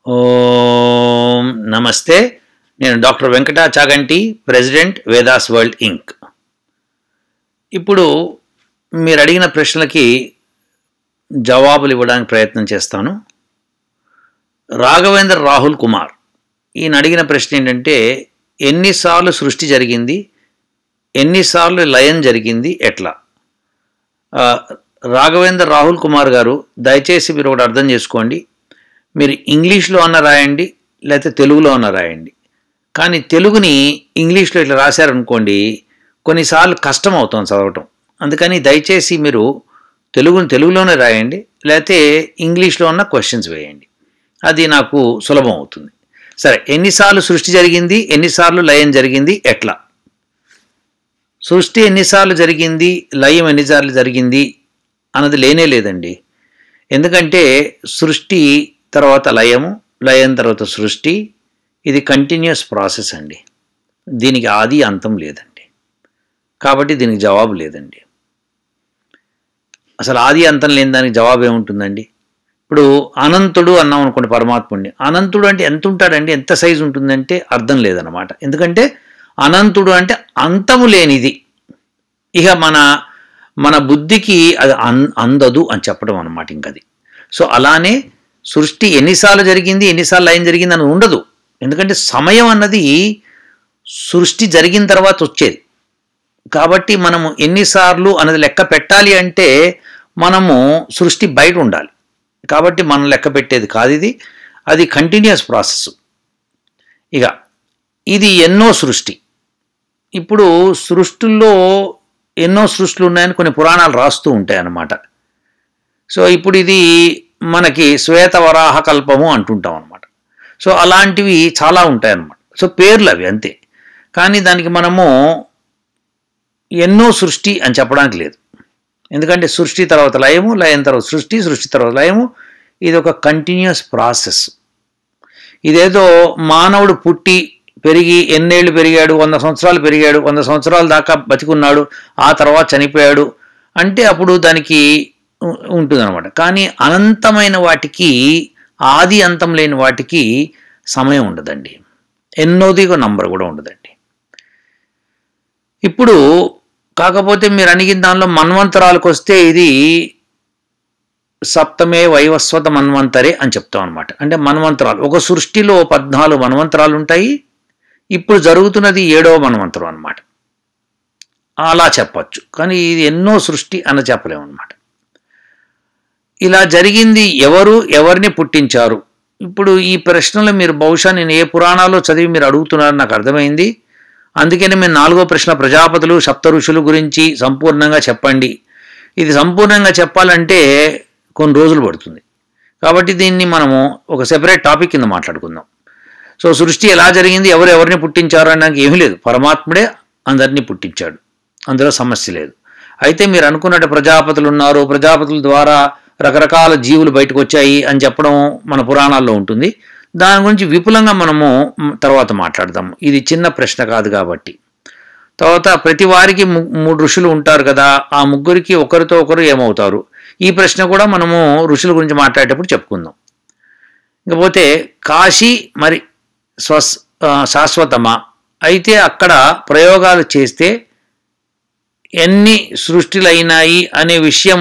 ఓం నమస్తే. నేను doctor Venkata Chaganti, president Vedas world Inc. ఇప్పుడు మీరు అడిగిన ప్రశ్నలకి జవాబులు ఇవ్వడానికి ప్రయత్నం చేస్తాను. రాఘవేంద్ర రాహుల్ కుమార్ ఈయన అడిగిన ప్రశ్న ఏంటంటే, ఎన్నిసార్లు సృష్టి జరిగింది, ఎన్నిసార్లు లయం జరిగింది, ఎట్లా? రాఘవేంద్ర రాహుల్ కుమార్ గారు, దయచేసి మీరు ఒకటి అర్థం చేసుకోండి. మీరు ఇంగ్లీష్లో అన్న రాయండి, లేకపోతే తెలుగులో అన్న రాయండి. కానీ తెలుగుని ఇంగ్లీష్లో ఇట్లా రాశారనుకోండి, కొన్నిసార్లు కష్టం అవుతుంది చదవటం. అందుకని దయచేసి మీరు తెలుగులోనే రాయండి, లేకపోతే ఇంగ్లీష్లో ఉన్న క్వశ్చన్స్ వేయండి. అది నాకు సులభం అవుతుంది. సరే, ఎన్నిసార్లు సృష్టి జరిగింది, ఎన్నిసార్లు లయం జరిగింది, ఎట్లా? సృష్టి ఎన్నిసార్లు జరిగింది, లయం ఎన్నిసార్లు జరిగింది అన్నది లేనే లేదండి. ఎందుకంటే సృష్టి తర్వాత లయము, లయం తర్వాత సృష్టి, ఇది కంటిన్యూస్ ప్రాసెస్ అండి. దీనికి ఆది అంతం లేదండి. కాబట్టి దీనికి జవాబు లేదండి. అసలు ఆది అంతం లేని దానికి జవాబు ఏముంటుందండి? ఇప్పుడు అనంతుడు అన్నాం అనుకోండి పరమాత్ముడిని. అనంతుడు అంటే ఎంత ఉంటాడండి, ఎంత సైజు ఉంటుందంటే అర్థం లేదన్నమాట. ఎందుకంటే అనంతుడు అంటే అంతము లేనిది. ఇక మన బుద్ధికి అది అందదు అని చెప్పడం అన్నమాట ఇంకది. సో అలానే సృష్టి ఎన్నిసార్లు జరిగింది, ఎన్నిసార్లు లయం జరిగింది అని ఉండదు. ఎందుకంటే సమయం అన్నది సృష్టి జరిగిన తర్వాత వచ్చేది. కాబట్టి మనము ఎన్నిసార్లు అన్నది లెక్క పెట్టాలి అంటే మనము సృష్టి బయట ఉండాలి. కాబట్టి మనం లెక్క పెట్టేది కాదు ఇది. అది కంటిన్యూస్ ప్రాసెస్. ఇక ఇది ఎన్నో సృష్టి. ఇప్పుడు సృష్టిల్లో ఎన్నో సృష్టిలు ఉన్నాయని కొన్ని పురాణాలు రాస్తూ ఉంటాయి అన్నమాట. సో ఇప్పుడు ఇది మనకి శ్వేతవరాహ కల్పము అంటుంటాం అనమాట. సో అలాంటివి చాలా ఉంటాయన్నమాట. సో పేర్లు అవి అంతే. కానీ దానికి మనము ఎన్నో సృష్టి అని చెప్పడానికి లేదు. ఎందుకంటే సృష్టి తర్వాత లయము, లయం తర్వాత సృష్టి, సృష్టి తర్వాత లయము, ఇది ఒక కంటిన్యూస్ ప్రాసెస్. ఇదేదో మానవుడు పుట్టి పెరిగి ఎన్నేళ్ళు పెరిగాడు, 100 సంవత్సరాలు పెరిగాడు, 100 సంవత్సరాల దాకా బతికున్నాడు, ఆ తర్వాత చనిపోయాడు అంటే అప్పుడు దానికి ఉంటుందన్నమాట. కానీ అనంతమైన వాటికి, ఆది అంతం లేని వాటికి సమయం ఉండదండి. ఎన్నోదిగో నంబర్ కూడా ఉండదండి. ఇప్పుడు కాకపోతే మీరు అడిగిన దానిలో మన్వంతరాలకు వస్తే ఇది సప్తమే వైవస్వత మన్వంతరే అని చెప్తాం అనమాట. అంటే మన్వంతరాలు, ఒక సృష్టిలో 14 మన్వంతరాలు ఉంటాయి. ఇప్పుడు జరుగుతున్నది 7వ మన్వంతరం అనమాట. అలా చెప్పచ్చు. కానీ ఇది ఎన్నో సృష్టి అని చెప్పలేము అనమాట. ఇలా జరిగింది ఎవరు, ఎవరిని పుట్టించారు? ఇప్పుడు ఈ ప్రశ్నలు మీరు బహుశా నేను ఏ పురాణాల్లో చదివి మీరు అడుగుతున్నారని నాకు అర్థమైంది. అందుకని మేము 4వ ప్రశ్న ప్రజాపతులు, సప్త ఋషుల గురించి సంపూర్ణంగా చెప్పండి. ఇది సంపూర్ణంగా చెప్పాలంటే కొన్ని రోజులు పడుతుంది. కాబట్టి దీన్ని మనము ఒక సెపరేట్ టాపిక్ కింద మాట్లాడుకుందాం. సో సృష్టి ఎలా జరిగింది, ఎవరిని పుట్టించారు అని నాకు ఏమీ లేదు. పరమాత్ముడే అందరినీ పుట్టించాడు, అందులో సమస్య లేదు. అయితే మీరు అనుకున్నట్టు ప్రజాపతులు ఉన్నారు, ప్రజాపతుల ద్వారా రకరకాల జీవులు బయటకు వచ్చాయి అని చెప్పడం మన పురాణాల్లో ఉంటుంది. దాని గురించి విపులంగా మనము తర్వాత మాట్లాడదాము. ఇది చిన్న ప్రశ్న కాదు కాబట్టి. తర్వాత ప్రతి వారికి 3 ఋషులు ఉంటారు కదా, ఆ ముగ్గురికి ఒకరితో ఒకరు ఏమవుతారు? ఈ ప్రశ్న కూడా మనము ఋషుల గురించి మాట్లాడేటప్పుడు చెప్పుకుందాం. ఇకపోతే కాశీ మరి శాశ్వతమా? అయితే అక్కడ ప్రయోగాలు చేస్తే ఎన్ని సృష్టిలు అయినాయి అనే విషయం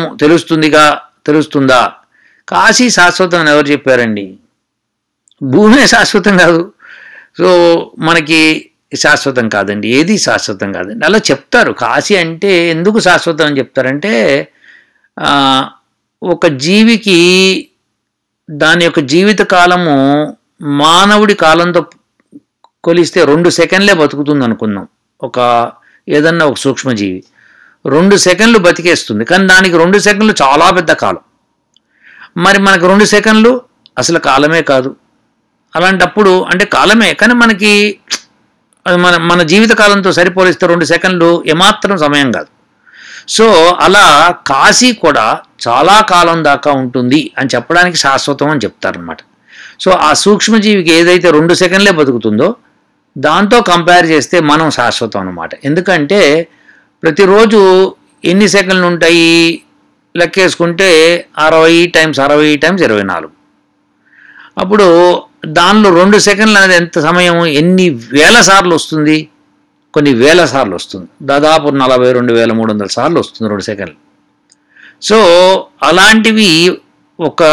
తెలుస్తుందా? కాశీ శాశ్వతం అని ఎవరు చెప్పారండి? భూమే శాశ్వతం కాదు. సో మనకి శాశ్వతం కాదండి, ఏది శాశ్వతం కాదండి. అలా చెప్తారు. కాశీ అంటే ఎందుకు శాశ్వతం అని చెప్తారంటే, ఒక జీవికి దాని యొక్క జీవిత కాలము మానవుడి కాలంతో కొలిస్తే 2 సెకండ్లే బతుకుతుంది అనుకుందాం. ఏదన్నా ఒక సూక్ష్మజీవి 2 సెకండ్లు బతికేస్తుంది. కానీ దానికి 2 సెకండ్లు చాలా పెద్ద కాలం. మరి మనకు 2 సెకండ్లు అసలు కాలమే కాదు. అలాంటప్పుడు అంటే కాలమే, కానీ మనకి మన జీవిత కాలంతో సరిపోలిస్తే 2 సెకండ్లు ఏమాత్రం సమయం కాదు. సో అలా కాశీ కూడా చాలా కాలం దాకా ఉంటుంది అని చెప్పడానికి శాశ్వతం అని చెప్తారనమాట. సో ఆ సూక్ష్మజీవికి ఏదైతే 2 సెకండ్లే బతుకుతుందో దాంతో కంపేర్ చేస్తే మనం శాశ్వతం అన్నమాట. ఎందుకంటే ప్రతిరోజు ఎన్ని సెకండ్లు ఉంటాయి లెక్కేసుకుంటే 60 × 60 × 24. అప్పుడు దానిలో 2 సెకండ్లు అనేది ఎంత సమయం, ఎన్ని వేల సార్లు వస్తుంది? కొన్ని వేల సార్లు వస్తుంది. దాదాపు 42,300 సార్లు వస్తుంది 2 సెకండ్లు. సో అలాంటివి ఒక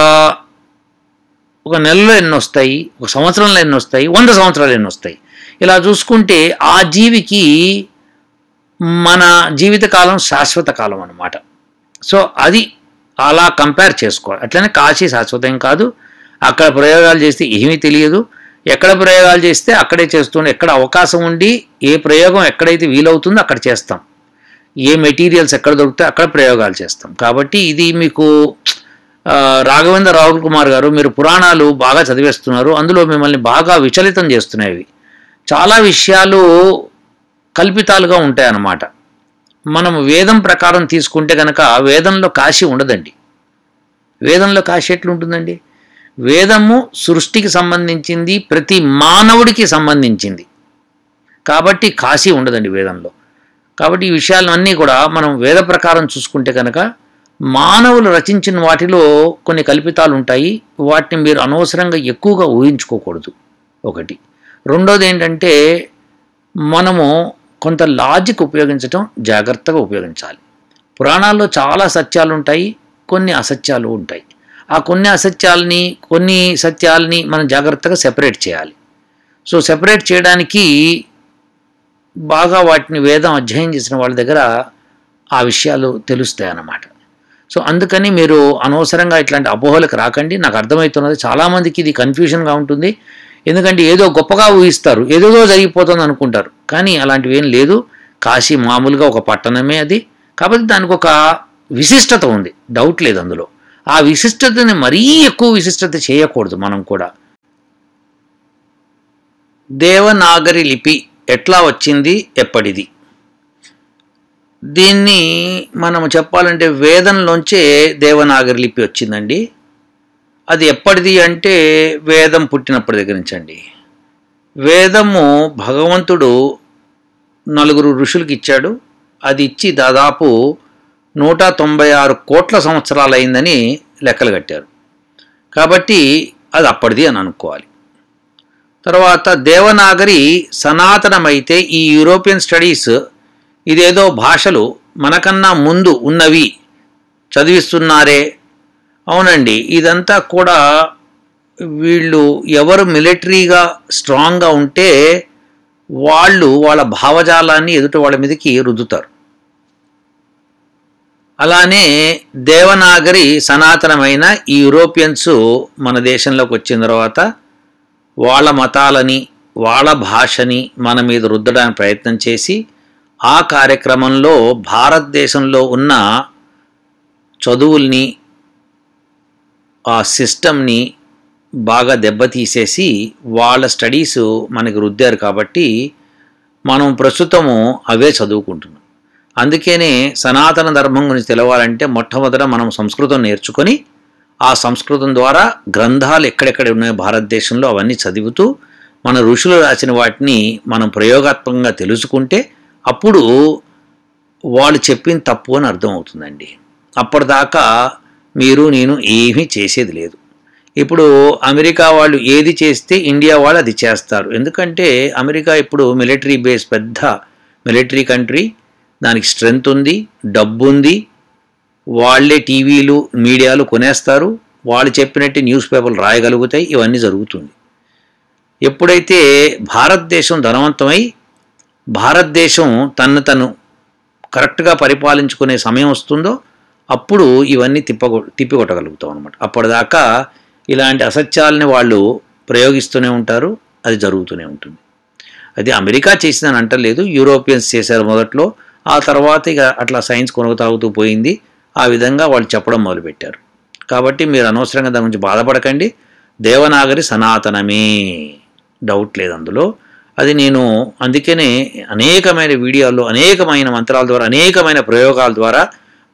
నెలలో ఎన్ని వస్తాయి, ఒక సంవత్సరంలో ఎన్ని వస్తాయి, 100 సంవత్సరాలు ఎన్ని వస్తాయి? ఇలా చూసుకుంటే ఆ జీవికి మన జీవితకాలం శాశ్వత కాలం అన్నమాట. సో అది అలా కంపేర్ చేసుకోవాలి. అట్లనే కాశీ శాశ్వతం కాదు. అక్కడ ప్రయోగాలు చేస్తే ఏమీ తెలియదు. ఎక్కడ ప్రయోగాలు చేస్తే అక్కడే చేస్తుండే, ఎక్కడ అవకాశం ఉండి ఏ ప్రయోగం ఎక్కడైతే వీలవుతుందో అక్కడ చేస్తాం. ఏ మెటీరియల్స్ ఎక్కడ దొరుకుతాయో అక్కడ ప్రయోగాలు చేస్తాం. కాబట్టి ఇది మీకు రాఘవేంద్ర రాహుల్ కుమార్ గారు, మీరు పురాణాలు బాగా చదివేస్తున్నారు, అందులో మిమ్మల్ని బాగా విచలితం చేస్తున్నాయి. చాలా విషయాలు కల్పితాలుగా ఉంటాయన్నమాట. మనం వేదం ప్రకారం తీసుకుంటే కనుక వేదంలో కాశీ ఉండదండి. వేదంలో కాశీ ఎట్లుంటుందండి? వేదము సృష్టికి సంబంధించింది, ప్రతి మానవుడికి సంబంధించింది. కాబట్టి కాశీ ఉండదండి వేదంలో. కాబట్టి ఈ విషయాలన్నీ కూడా మనం వేద ప్రకారం చూసుకుంటే కనుక మానవులు రచించిన వాటిలో కొన్ని కల్పితాలు ఉంటాయి. వాటిని మీరు అనవసరంగా ఎక్కువగా ఊహించుకోకూడదు. ఒకటి. రెండోది ఏంటంటే మనము కొంత లాజిక్ ఉపయోగించడం జాగ్రత్తగా ఉపయోగించాలి. పురాణాల్లో చాలా సత్యాలు ఉంటాయి, కొన్ని అసత్యాలు ఉంటాయి. ఆ కొన్ని సత్యాలని మనం జాగ్రత్తగా సెపరేట్ చేయాలి. సో సెపరేట్ చేయడానికి బాగా వాటిని వేదం అధ్యయనం చేసిన వాళ్ళ దగ్గర ఆ విషయాలు తెలుస్తాయి అన్నమాట. సో అందుకని మీరు అనవసరంగా ఇట్లాంటి అపోహలకు రాకండి. నాకు అర్థమవుతున్నది, చాలామందికి ఇది కన్ఫ్యూషన్గా ఉంటుంది. ఎందుకంటే ఏదో గొప్పగా ఊహిస్తారు, ఏదేదో జరిగిపోతుంది అనుకుంటారు. కానీ అలాంటివి ఏం లేదు. కాశీ మామూలుగా ఒక పట్టణమే అది. కాబట్టి దానికి ఒక విశిష్టత ఉంది, డౌట్ లేదు అందులో. ఆ విశిష్టతని మరీ ఎక్కువ విశిష్టత చేయకూడదు మనం కూడా. దేవనాగరి లిపి ఎట్లా వచ్చింది, ఎప్పటిది? దీన్ని మనం చెప్పాలంటే వేదంలోంచే దేవనాగరి లిపి వచ్చిందండి. అది ఎప్పటిది అంటే వేదం పుట్టినప్పటి దగ్గర నుంచి అండి. వేదము భగవంతుడు 4 ఋషులకి ఇచ్చాడు. అది ఇచ్చి దాదాపు 196 కోట్ల సంవత్సరాలు అయిందని లెక్కలు కట్టారు. కాబట్టి అది అప్పటిది అని అనుకోవాలి. తర్వాత దేవనాగరి సనాతనమైతే ఈ యూరోపియన్ స్టడీస్ ఇదేదో భాషలు మనకన్నా ముందు ఉన్నవి చదివిస్తున్నారే. అవునండి, ఇదంతా కూడా వీళ్ళు ఎవరు మిలిటరీగా స్ట్రాంగ్గా ఉంటే వాళ్ళ భావజాలాన్ని ఎదుటి వాళ్ళ మీదకి రుద్దుతారు. అలానే దేవనాగరి సనాతనమైన ఈ యూరోపియన్స్ మన దేశంలోకి వచ్చిన తర్వాత వాళ్ళ మతాలని వాళ్ళ భాషని మన మీద రుద్దడానికి ప్రయత్నం చేసి ఆ కార్యక్రమంలో భారతదేశంలో ఉన్న చదువుల్ని, ఆ సిస్టమ్ని బాగా దెబ్బతీసేసి వాళ్ళ స్టడీస్ మనకి రుద్దారు. కాబట్టి మనం ప్రస్తుతము అవే చదువుకుంటున్నాం. అందుకనే సనాతన ధర్మం గురించి తెలవాలంటే మొట్టమొదట మనం సంస్కృతం నేర్చుకొని ఆ సంస్కృతం ద్వారా గ్రంథాలు ఎక్కడెక్కడ ఉన్నాయో భారతదేశంలో అవన్నీ చదువుతూ మన ఋషులు రాసిన వాటిని మనం ప్రయోగాత్మకంగా తెలుసుకుంటే అప్పుడు వాళ్ళు చెప్పింది తప్పు అని అర్థమవుతుందండి. అప్పటిదాకా మీరు నేను ఏమీ చేసేది లేదు. ఇప్పుడు అమెరికా వాళ్ళు ఏది చేస్తే ఇండియా వాళ్ళు అది చేస్తారు. ఎందుకంటే అమెరికా ఇప్పుడు మిలిటరీ బేస్, పెద్ద మిలిటరీ కంట్రీ, దానికి స్ట్రెంగ్త్ ఉంది, డబ్బు ఉంది. వాళ్ళే టీవీలు మీడియాలు కొనేస్తారు, వాళ్ళు చెప్పినట్టు న్యూస్ పేపర్లు రాయగలుగుతాయి. ఇవన్నీ జరుగుతుంది. ఎప్పుడైతే భారతదేశం ధనవంతమై భారతదేశం తను కరెక్ట్గా పరిపాలించుకునే సమయం వస్తుందో అప్పుడు ఇవన్నీ తిప్పికొట్టగలుగుతాం అనమాట. అప్పటిదాకా ఇలాంటి అసత్యాలని వాళ్ళు ప్రయోగిస్తూనే ఉంటారు, అది జరుగుతూనే ఉంటుంది. అది అమెరికా చేసిందని అంటలేదు, యూరోపియన్స్ చేశారు మొదట్లో. ఆ తర్వాత ఇక అట్లా సైన్స్ కొనసాగుతూ పోయింది. ఆ విధంగా వాళ్ళు చెప్పడం మొదలుపెట్టారు. కాబట్టి మీరు అనవసరంగా దాని గురించి బాధపడకండి. దేవనాగరి సనాతనమే, డౌట్ లేదు అందులో. అది నేను అందుకనే అనేకమైన వీడియోల్లో అనేకమైన మంత్రాల ద్వారా అనేకమైన ప్రయోగాల ద్వారా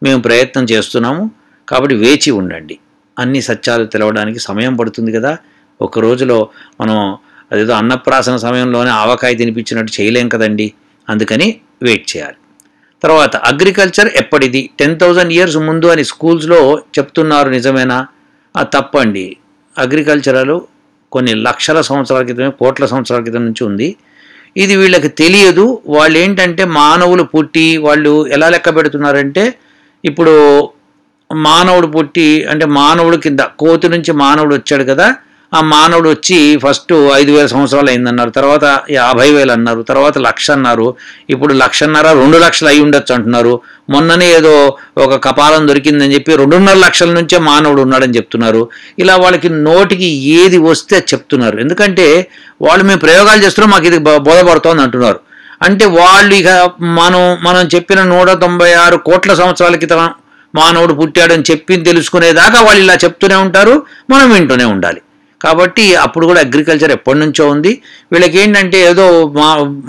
మేము ప్రయత్నం చేస్తున్నాము. కాబట్టి వేచి ఉండండి. అన్ని సత్యాలు తెలవడానికి సమయం పడుతుంది కదా. ఒక రోజులో మనం అదేదో అన్నప్రాసన సమయంలోనే ఆవకాయ తినిపించినట్టు చేయలేం కదండి. అందుకని వెయిట్ చేయాలి. తర్వాత అగ్రికల్చర్ ఎప్పటిది? 10,000 years ముందు అని స్కూల్స్లో చెప్తున్నారు, నిజమేనా? తప్పండి. అగ్రికల్చరల్ కొన్ని లక్షల సంవత్సరాల క్రితమే, కోట్ల సంవత్సరాల క్రితం నుంచి ఉంది. ఇది వీళ్ళకి తెలియదు. వాళ్ళు ఏంటంటే మానవులు పుట్టి వాళ్ళు ఎలా లెక్క పెడుతున్నారంటే, ఇప్పుడు మానవుడు పుట్టి అంటే మానవుడు కింద కోతి నుంచి మానవుడు వచ్చాడు కదా, ఆ మానవుడు వచ్చి ఫస్ట్ 5,000 సంవత్సరాలు అయిందన్నారు, తర్వాత 50,000 అన్నారు, తర్వాత 1,00,000 అన్నారు, ఇప్పుడు 1,50,000 2,00,000 అయి ఉండొచ్చు అంటున్నారు. మొన్ననే ఏదో ఒక కపాలం దొరికిందని చెప్పి 2.5 లక్షల నుంచే మానవుడు ఉన్నాడని చెప్తున్నారు. ఇలా వాళ్ళకి నోటికి ఏది వస్తే చెప్తున్నారు. ఎందుకంటే వాళ్ళు మేము ప్రయోగాలు చేస్తున్నాం, మాకు ఇది బోధపడుతోంది అంటున్నారు. అంటే వాళ్ళు ఇక మనం చెప్పిన 196 కోట్ల సంవత్సరాల క్రితం మానవుడు పుట్టాడని చెప్పి తెలుసుకునేదాకా వాళ్ళు ఇలా చెప్తూనే ఉంటారు, మనం వింటూనే ఉండాలి. కాబట్టి అప్పుడు కూడా అగ్రికల్చర్ ఎప్పటి నుంచో ఉంది. వీళ్ళకి ఏంటంటే ఏదో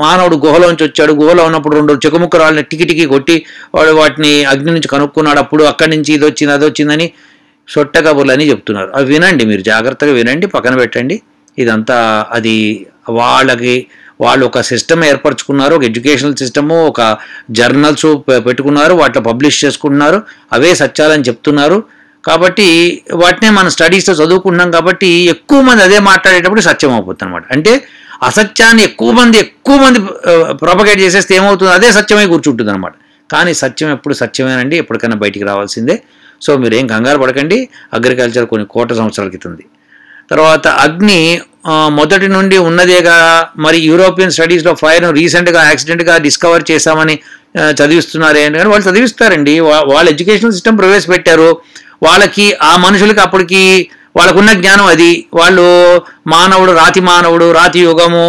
మానవుడు గుహలోంచి వచ్చాడు, గుహలో ఉన్నప్పుడు 2 చెకుముక్క రాళ్ళని టికి కొట్టి వాడు వాటిని అగ్ని నుంచి కనుక్కున్నాడు, అప్పుడు అక్కడి నుంచి ఇది వచ్చింది అది వచ్చిందని సొట్ట కబుర్లు అని చెప్తున్నారు. అవి వినండి, మీరు జాగ్రత్తగా వినండి, పక్కన పెట్టండి. ఇదంతా అది వాళ్ళు ఒక సిస్టమ్ ఏర్పరచుకున్నారు, ఒక ఎడ్యుకేషనల్ సిస్టము, ఒక జర్నల్స్ పెట్టుకున్నారు, వాటిలో పబ్లిష్ చేసుకుంటున్నారు, అవే సత్యాలని చెప్తున్నారు. కాబట్టి వాటినే మనం స్టడీస్లో చదువుకుంటున్నాం. కాబట్టి ఎక్కువ మంది అదే మాట్లాడేటప్పుడు సత్యం అయిపోతుంది అనమాట. అంటే అసత్యాన్ని ఎక్కువ మంది ప్రొపగేట్ చేసేస్తే ఏమవుతుంది, అదే సత్యమై కూర్చుంటుంది అనమాట. కానీ సత్యం ఎప్పుడు సత్యమేనండి, ఎప్పటికైనా బయటికి రావాల్సిందే. సో మీరేం కంగారు పడకండి. అగ్రికల్చర్ కొన్ని కోట్ల సంవత్సరాల క్రితం. తర్వాత అగ్ని మొదటి నుండి ఉన్నదేగా. మరి యూరోపియన్ స్టడీస్లో ఫైర్ను రీసెంట్గా యాక్సిడెంట్గా డిస్కవర్ చేశామని చదివిస్తున్నారే అని వాళ్ళు చదివిస్తారండి. వాళ్ళ ఎడ్యుకేషనల్ సిస్టమ్ ప్రవేశపెట్టారు. వాళ్ళకి ఆ మనుషులకి అప్పటికి వాళ్ళకున్న జ్ఞానం అది. వాళ్ళు రాతి యుగము,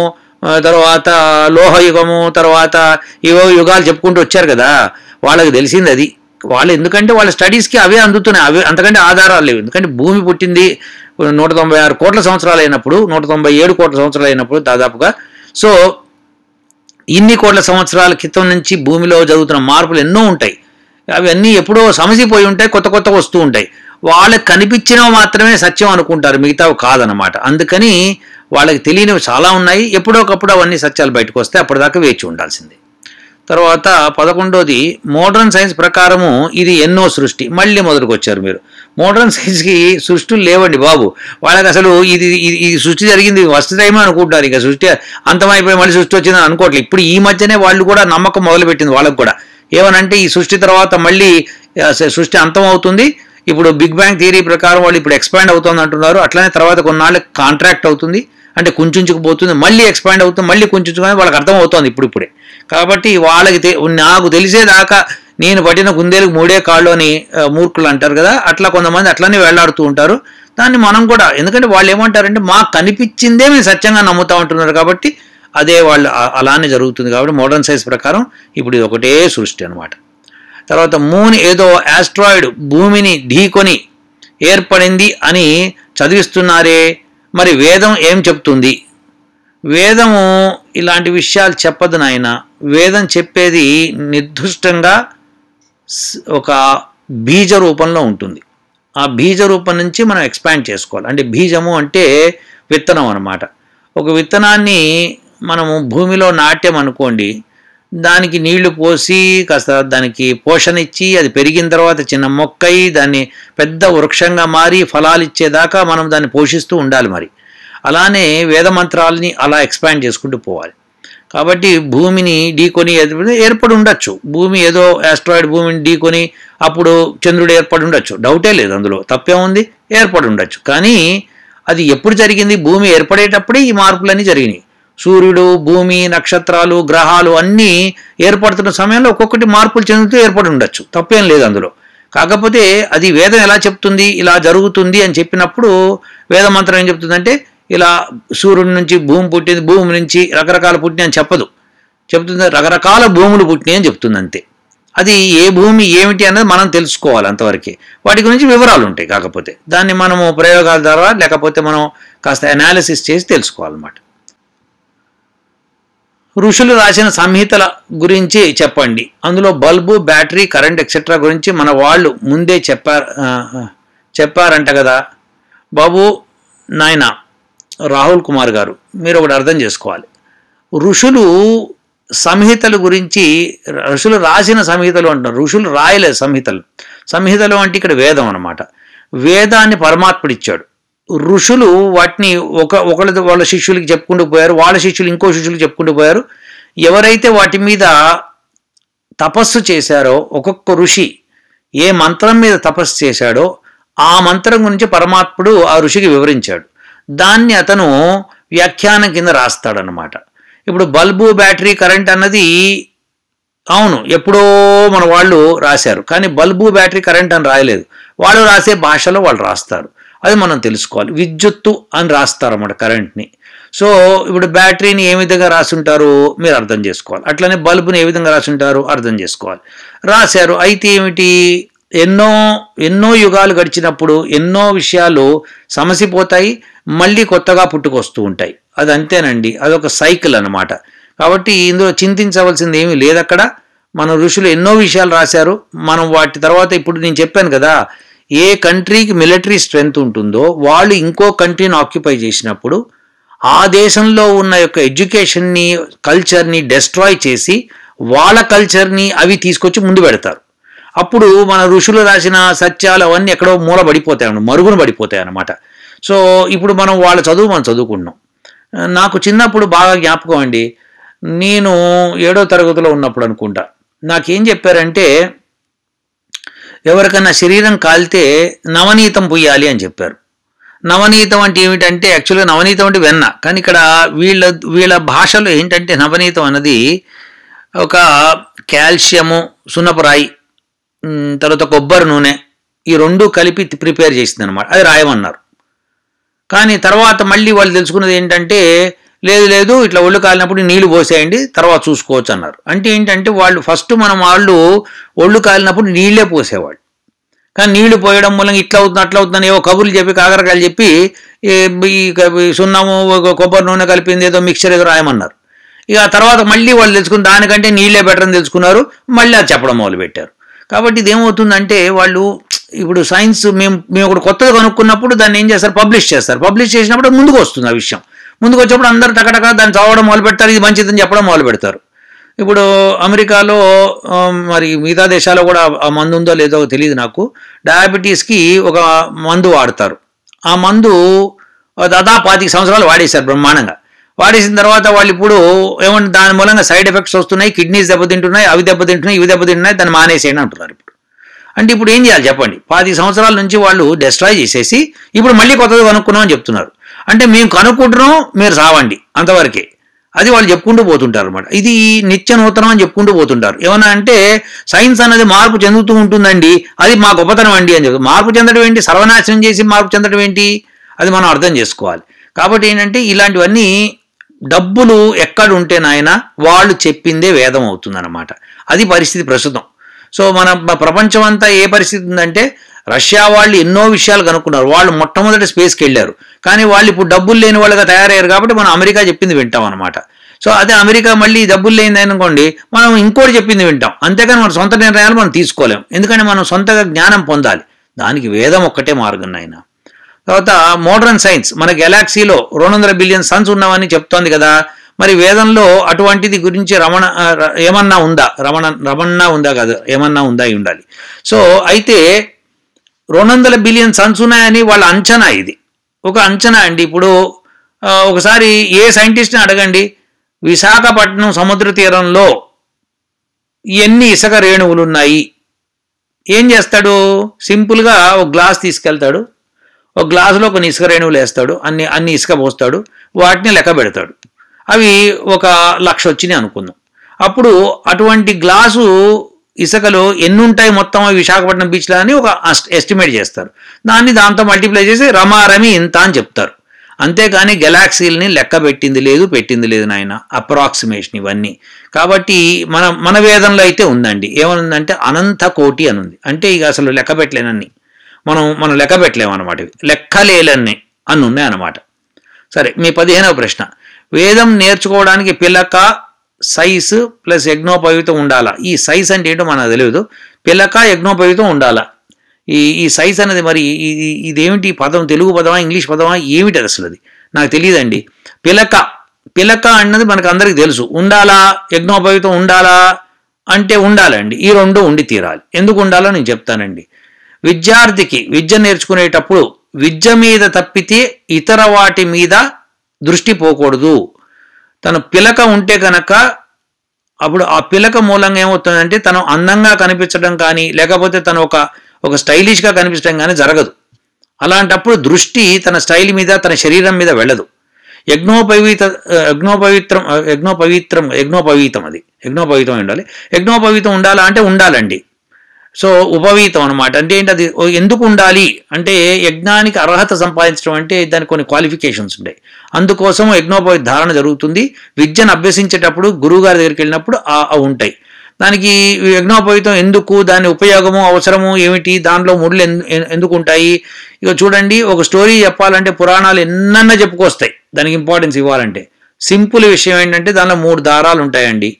తర్వాత లోహ యుగము, తర్వాత యుగాలు చెప్పుకుంటూ వచ్చారు కదా, వాళ్ళకి తెలిసింది అది. వాళ్ళు ఎందుకంటే వాళ్ళ స్టడీస్కి అవే అందుతున్నాయి, అంతకంటే ఆధారాలు లేవు. ఎందుకంటే భూమి పుట్టింది 196 కోట్ల సంవత్సరాలు అయినప్పుడు, 197 కోట్ల సంవత్సరాలు అయినప్పుడు దాదాపుగా. సో ఇన్ని కోట్ల సంవత్సరాల క్రితం నుంచి భూమిలో జరుగుతున్న మార్పులు ఎన్నో ఉంటాయి. అవన్నీ ఎప్పుడో సమసిపోయి ఉంటాయి, కొత్త వస్తూ ఉంటాయి. వాళ్ళకి కనిపించినవి మాత్రమే సత్యం అనుకుంటారు, మిగతావి కాదనమాట. అందుకని వాళ్ళకి తెలియనివి చాలా ఉన్నాయి. ఎప్పుడోకప్పుడు అవన్నీ సత్యాలు బయటకు వస్తాయి, అప్పటిదాకా వేచి ఉండాల్సిందే. తర్వాత 11వది మోడర్న్ సైన్స్ ప్రకారము ఇది ఎన్నో సృష్టి. మళ్ళీ మొదలుకు వచ్చారు మీరు. మోడర్న్ సైన్స్కి సృష్టిలు లేవండి బాబు. వాళ్ళకి అసలు ఇది సృష్టి జరిగింది ఫస్ట్ టైమే అనుకుంటారు. ఇక సృష్టి అంతమైపోయి మళ్ళీ సృష్టి వచ్చిందని అనుకోవట్లేదు. ఇప్పుడు ఈ మధ్యనే వాళ్ళు కూడా నమ్మకం మొదలుపెట్టింది వాళ్ళకు కూడా. ఏమనంటే ఈ సృష్టి తర్వాత మళ్ళీ సృష్టి అంతం అవుతుంది. ఇప్పుడు బిగ్ బ్యాంగ్ థియరీ ప్రకారం వాళ్ళు ఇప్పుడు ఎక్స్పాండ్ అవుతుంది అంటున్నారు. అట్లనే తర్వాత కొన్నాళ్ళకి కాంట్రాక్ట్ అవుతుంది, అంటే కుంచుకుపోతుంది, మళ్ళీ ఎక్స్పాండ్ అవుతుంది, మళ్ళీ కుంచుకుని వాళ్ళకి అర్థం అవుతుంది ఇప్పుడిప్పుడే. కాబట్టి వాళ్ళకి నాకు తెలిసేదాకా నేను పట్టిన కుందేలకు 3 కాళ్ళు అని మూర్ఖులు అంటారు కదా, అట్లా కొంతమంది అట్లనే వెళ్లాడుతూ ఉంటారు. దాన్ని మనం కూడా, ఎందుకంటే వాళ్ళు ఏమంటారంటే మాకు కనిపించిందే మేము సత్యంగా నమ్ముతా ఉంటున్నారు, కాబట్టి అదే వాళ్ళు అలానే జరుగుతుంది. కాబట్టి మోడర్న్ సైన్స్ ప్రకారం ఇప్పుడు ఇది ఒకటే సృష్టి అనమాట. తర్వాత మూన్ ఏదో ఆస్ట్రాయిడ్ భూమిని ఢీకొని ఏర్పడింది అని చదివిస్తున్నారే, మరి వేదం ఏం చెప్తుంది? వేదము ఇలాంటి విషయాలు చెప్పదు నాయన. వేదం చెప్పేది నిర్దిష్టంగా ఒక బీజ రూపంలో ఉంటుంది. ఆ బీజ రూపం నుంచి మనం ఎక్స్పాండ్ చేసుకోవాలి. అంటే బీజము అంటే విత్తనం అన్నమాట. ఒక విత్తనాన్ని మనము భూమిలో నాట్యమనుకోండి, దానికి నీళ్లు పోసి కాస్త దానికి పోషణ ఇచ్చి అది పెరిగిన తర్వాత చిన్న మొక్కయి దాన్ని పెద్ద వృక్షంగా మారి ఫలాలు ఇచ్చేదాకా మనం దాన్ని పోషిస్తూ ఉండాలి. మరి అలానే వేదమంత్రాలని అలా ఎక్స్పాండ్ చేసుకుంటూ పోవాలి. కాబట్టి భూమిని ఢీకొని ఏర్పడి ఉండొచ్చు. భూమి ఏదో ఆస్ట్రాయిడ్ భూమిని ఢీకొని అప్పుడు చంద్రుడు ఏర్పడి ఉండొచ్చు, డౌటే లేదు, అందులో తప్పే ఉంది, ఏర్పడి ఉండొచ్చు. కానీ అది ఎప్పుడు జరిగింది? భూమి ఏర్పడేటప్పుడే ఈ మార్పులన్నీ జరిగినాయి. సూర్యుడు, భూమి, నక్షత్రాలు, గ్రహాలు అన్నీ ఏర్పడుతున్న సమయంలో ఒక్కొక్కటి మార్పులు చెందుతూ ఏర్పడి ఉండొచ్చు, తప్పేం లేదు అందులో. కాకపోతే అది వేదం ఎలా చెప్తుంది, ఇలా జరుగుతుంది అని చెప్పినప్పుడు వేదమంత్రం ఏం చెప్తుందంటే ఇలా సూర్యుడి నుంచి భూమి పుట్టింది, భూమి నుంచి రకరకాల పుట్టినాయి అని చెప్పదు. చెప్తుంది రకరకాల భూములు పుట్టినాయి అని చెప్తుంది అంతే. అది ఏ భూమి ఏమిటి అన్నది మనం తెలుసుకోవాలి అంతవరకే. వాటి గురించి వివరాలు ఉంటాయి, కాకపోతే దాన్ని మనము ప్రయోగాల ద్వారా లేకపోతే మనం కాస్త అనాలిసిస్ చేసి తెలుసుకోవాలన్నమాట. ఋషులు రాసిన సంహితల గురించి చెప్పండి. అందులో బల్బు, బ్యాటరీ, కరెంట్ ఎక్సెట్రా గురించి మన వాళ్ళు ముందే చెప్పారంట కదా బాబు. నాయన రాహుల్ కుమార్ గారు, మీరు ఒకటి అర్థం చేసుకోవాలి. ఋషులు సంహితల గురించి, ఋషులు రాసిన సంహితలు అంటారు, ఋషులు రాయలేదు సంహితలు. సంహితలు అంటే ఇక్కడ వేదం అన్నమాట. వేదాన్ని పరమాత్ముడిచ్చాడు. ఋషులు వాటిని వాళ్ళ శిష్యులకి చెప్పుకుంటూ పోయారు, వాళ్ళ శిష్యులు ఇంకో శిష్యులకి చెప్పుకుంటూ పోయారు. ఎవరైతే వాటి మీద తపస్సు చేశారో, ఒక్కొక్క ఋషి ఏ మంత్రం మీద తపస్సు చేశాడో ఆ మంత్రం గురించి పరమాత్ముడు ఆ ఋషికి వివరించాడు. దాన్ని అతను వ్యాఖ్యానం కింద రాస్తాడనమాట. ఇప్పుడు బల్బు, బ్యాటరీ, కరెంట్ అన్నది అవును ఎప్పుడో మన వాళ్ళు రాశారు, కానీ బల్బు, బ్యాటరీ, కరెంట్ అని రాయలేదు. వాళ్ళు రాసే భాషలో వాళ్ళు రాస్తారు, అది మనం తెలుసుకోవాలి. విద్యుత్తు అని రాస్తారన్నమాట కరెంట్ని. సో ఇప్పుడు బ్యాటరీని ఏ విధంగా రాసుంటారు మీరు అర్థం చేసుకోవాలి, అట్లనే బల్బుని ఏ విధంగా రాసుంటారు అర్థం చేసుకోవాలి. రాశారు. అయితే ఏమిటి, ఎన్నో యుగాలు గడిచినప్పుడు ఎన్నో విషయాలు సమసిపోతాయి, మళ్ళీ కొత్తగా పుట్టుకొస్తూ ఉంటాయి. అది అంతేనండి, అదొక సైకిల్ అన్నమాట. కాబట్టి ఇందులో చింతించవలసింది ఏమీ లేదు. అక్కడ మన ఋషులు ఎన్నో విషయాలు రాశారు. మనం వాటి తర్వాత ఇప్పుడు నేను చెప్పాను కదా, ఏ కంట్రీకి మిలిటరీ స్ట్రెంగ్త్ ఉంటుందో వాళ్ళు ఇంకో కంట్రీని ఆక్యుపై చేసినప్పుడు ఆ దేశంలో ఉన్న యొక్క ఎడ్యుకేషన్ని, కల్చర్ని డెస్ట్రాయ్ చేసి వాళ్ళ కల్చర్ని అవి తీసుకొచ్చి ముందు పెడతారు. అప్పుడు మన ఋషులు రాసిన సత్యాలు అవన్నీ ఎక్కడో మూల పడిపోతాయి, మరుగున పడిపోతాయి అన్నమాట. సో ఇప్పుడు మనం వాళ్ళ చదువు మనం చదువుకున్నాం. నాకు చిన్నప్పుడు బాగా జ్ఞాపకం అండి, నేను 7వ తరగతిలో ఉన్నప్పుడు అనుకుంటా, నాకేం చెప్పారంటే ఎవరికన్నా శరీరం కాలితే నవనీతం పొయ్యాలి అని చెప్పారు. నవనీతం అంటే ఏమిటంటే యాక్చువల్గా నవనీతం అంటే వెన్న, కానీ ఇక్కడ వీళ్ళ భాషలో ఏంటంటే నవనీతం అన్నది ఒక కాల్షియము, సున్నపురాయి, తర్వాత కొబ్బరి నూనె, ఈ రెండు కలిపి ప్రిపేర్ చేసింది అనమాట. అది రాయమన్నారు. కానీ తర్వాత మళ్ళీ వాళ్ళు తెలుసుకున్నది ఏంటంటే లేదు ఇట్లా ఒళ్ళు కాలినప్పుడు నీళ్లు పోసేయండి తర్వాత చూసుకోవచ్చు అన్నారు. అంటే ఏంటంటే వాళ్ళు ఫస్ట్ వాళ్ళు ఒళ్ళు కాలినప్పుడు నీళ్లే పోసేవాళ్ళు, కానీ నీళ్లు పోయడం మూలంగా ఇట్లా అవుతుంది అట్లా అవుతుందని ఏవో కబుర్లు చెప్పి కాకరకాయలు చెప్పి ఈ సున్నము కొబ్బరి నూనె కలిపింది ఏదో మిక్చర్ ఏదో రాయమన్నారు. ఇక తర్వాత మళ్ళీ వాళ్ళు తెలుసుకుని దానికంటే నీళ్లే బెటర్ అని తెలుసుకున్నారు, మళ్ళీ అది చెప్పడం మొదలుపెట్టారు. కాబట్టి ఇది ఏమవుతుందంటే వాళ్ళు ఇప్పుడు సైన్స్ మేము ఒకటి కొత్తగా కనుక్కున్నప్పుడు దాన్ని ఏం చేస్తారు, పబ్లిష్ చేస్తారు. పబ్లిష్ చేసినప్పుడు ముందుకు వస్తుంది ఆ విషయం. ముందుకు వచ్చినప్పుడు అందరూ టకటక దాన్ని చదవడం మొదలు పెడతారు, ఇది మంచిదని చెప్పడం మొదలు పెడతారు. ఇప్పుడు అమెరికాలో మరి మిగతా దేశాల్లో కూడా ఆ మందు ఉందో లేదో తెలియదు నాకు, డయాబెటీస్కి ఒక మందు వాడతారు. ఆ మందు దాదాపు 25 సంవత్సరాలు వాడేశారు బ్రహ్మాండంగా. వాడేసిన తర్వాత వాళ్ళు ఇప్పుడు ఏమంటే దాని మూలంగా సైడ్ ఎఫెక్ట్స్ వస్తున్నాయి, కిడ్నీస్ దెబ్బతింటున్నాయి, అవి దెబ్బతింటున్నాయి, ఇవి దెబ్బతింటున్నాయి, దాన్ని మానేసేయండి అంటున్నారు. ఇప్పుడు అంటే ఇప్పుడు ఏం చేయాలి చెప్పండి, 25 సంవత్సరాల నుంచి వాళ్ళు డెస్ట్రాయ్ చేసేసి ఇప్పుడు మళ్ళీ కొత్తది కనుక్కున్నామని చెప్తున్నారు. అంటే మేము కనుక్కుంటున్నాం, మీరు సావండి అంతవరకే, అది వాళ్ళు చెప్పుకుంటూ పోతుంటారు అనమాట. ఇది నిత్య నూతనం అని చెప్పుకుంటూ పోతుంటారు. ఏమన్నా అంటే సైన్స్ అనేది మార్పు చెందుతూ ఉంటుందండి, అది మా గొప్పతనం అండి అని చెప్తారు. మార్పు చెందడం ఏంటి, సర్వనాశనం చేసి మార్పు చెందడం ఏంటి, అది మనం అర్థం చేసుకోవాలి. కాబట్టి ఏంటంటే ఇలాంటివన్నీ డబ్బులు ఎక్కడ ఉంటే నాయన వాళ్ళు చెప్పిందే వేదం అవుతుందన్నమాట. అది పరిస్థితి ప్రస్తుతం. సో మన ప్రపంచం అంతా ఏ పరిస్థితి ఉందంటే, రష్యా వాళ్ళు ఎన్నో విషయాలు కనుక్కున్నారు, వాళ్ళు మొట్టమొదటి స్పేస్కి వెళ్ళారు, కానీ వాళ్ళు ఇప్పుడు డబ్బులు లేని వాళ్ళగా తయారయ్యారు. కాబట్టి మనం అమెరికా చెప్పింది వింటాం అనమాట. సో అదే అమెరికా మళ్ళీ డబ్బులు లేనిది అనుకోండి, మనం ఇంకోటి చెప్పింది వింటాం. అంతేకాని మన సొంత నిర్ణయాలు మనం తీసుకోలేం, ఎందుకంటే మనం సొంతగా జ్ఞానం పొందాలి. దానికి వేదం ఒక్కటే మార్గం నాయన. తర్వాత మోడర్న్ సైన్స్ మన గెలాక్సీలో 200 బిలియన్ సన్స్ ఉన్నామని చెప్తోంది కదా, మరి వేదంలో అటువంటిది గురించి ఏమన్నా ఉందా, రమణ ఉందా కాదు, ఏమన్నా ఉందా అయి ఉండాలి. సో అయితే 200 బిలియన్ సన్స్ ఉన్నాయని వాళ్ళ అంచనా, ఇది ఒక అంచనా అండి. ఇప్పుడు ఒకసారి ఏ సైంటిస్ట్ని అడగండి, విశాఖపట్నం సముద్ర తీరంలో ఎన్ని ఇసుక రేణువులు ఉన్నాయి, ఏం చేస్తాడు, సింపుల్గా ఒక గ్లాస్ తీసుకెళ్తాడు, ఒక గ్లాసులో కొన్ని ఇసుక రేణువులు వేస్తాడు, అన్ని ఇసుక పోస్తాడు, వాటిని లెక్క పెడతాడు. అవి 1,00,000 వచ్చినాయి అనుకుందాం. అప్పుడు అటువంటి గ్లాసు ఇసుకలో ఎన్ని ఉంటాయి మొత్తం విశాఖపట్నం బీచ్లో అని ఒక ఎస్టిమేట్ చేస్తారు. దాంతో మల్టిప్లై చేసి రమారమి ఇంత అని చెప్తారు. అంతేకాని గెలాక్సీలని లెక్క పెట్టింది లేదు నాయన, అప్రాక్సిమేషన్ ఇవన్నీ. కాబట్టి మన వేదంలో అయితే ఉందండి, ఏమనుందంటే అనంత కోటి అని ఉంది. అంటే ఇక అసలు లెక్క పెట్టలేనన్ని మనం లెక్క పెట్టలేమన్నమాట, లెక్కలేలన్నీ అని ఉన్నాయి అన్నమాట. సరే, మీ 15వ ప్రశ్న, వేదం నేర్చుకోవడానికి పిలక, సైన్స్ ప్లస్ యజ్ఞోపవీతం ఉండాలా? ఈ సైన్స్ అంటే ఏంటో మనకు తెలియదు, పిలక యజ్ఞోపవీతం ఉండాలా? ఈ సైన్స్ అనేది మరి ఇదేమిటి పదం, తెలుగు పదమా ఇంగ్లీష్ పదమా ఏమిటి అసలు, అది నాకు తెలియదండి. పిలక అన్నది మనకు అందరికీ తెలుసు, ఉండాలా యజ్ఞోపవీతం ఉండాలా అంటే ఉండాలండి, ఈ రెండు ఉండి తీరాలి. ఎందుకు ఉండాలో నేను చెప్తానండి. విద్యార్థికి విద్య నేర్చుకునేటప్పుడు విద్య మీద తప్పితే ఇతర వాటి మీద దృష్టి పోకూడదు. తను పిలక ఉంటే కనుక అప్పుడు ఆ పిలక మూలంగా ఏమవుతుందంటే తను అందంగా కనిపించడం కానీ లేకపోతే తను ఒక స్టైలిష్గా కనిపించడం కానీ జరగదు. అలాంటప్పుడు దృష్టి తన స్టైల్ మీద తన శరీరం మీద వెళ్ళదు. యజ్ఞోపవీతం ఉండాలి. యజ్ఞోపవీతం ఉండాలా అంటే ఉండాలండి. సో ఉపవీతం అనమాట. అంటే ఏంటి అది ఎందుకు ఉండాలి అంటే యజ్ఞానికి అర్హత సంపాదించడం అంటే దానికి కొన్ని క్వాలిఫికేషన్స్ ఉంటాయి. అందుకోసం యజ్ఞోపవీత ధారణ జరుగుతుంది. విద్యను అభ్యసించేటప్పుడు గురువుగారి దగ్గరికి వెళ్ళినప్పుడు ఉంటాయి. దానికి యజ్ఞోపవీతం ఎందుకు, దాని ఉపయోగము అవసరము ఏమిటి, దానిలో ముడులు ఎందుకు ఉంటాయి. ఇక చూడండి, ఒక స్టోరీ చెప్పాలంటే పురాణాలు ఎన్నన్నా చెప్పుకొస్తాయి. దానికి ఇంపార్టెన్స్ ఇవ్వాలంటే సింపుల్ విషయం ఏంటంటే దానిలో 3 దారాలు ఉంటాయండి.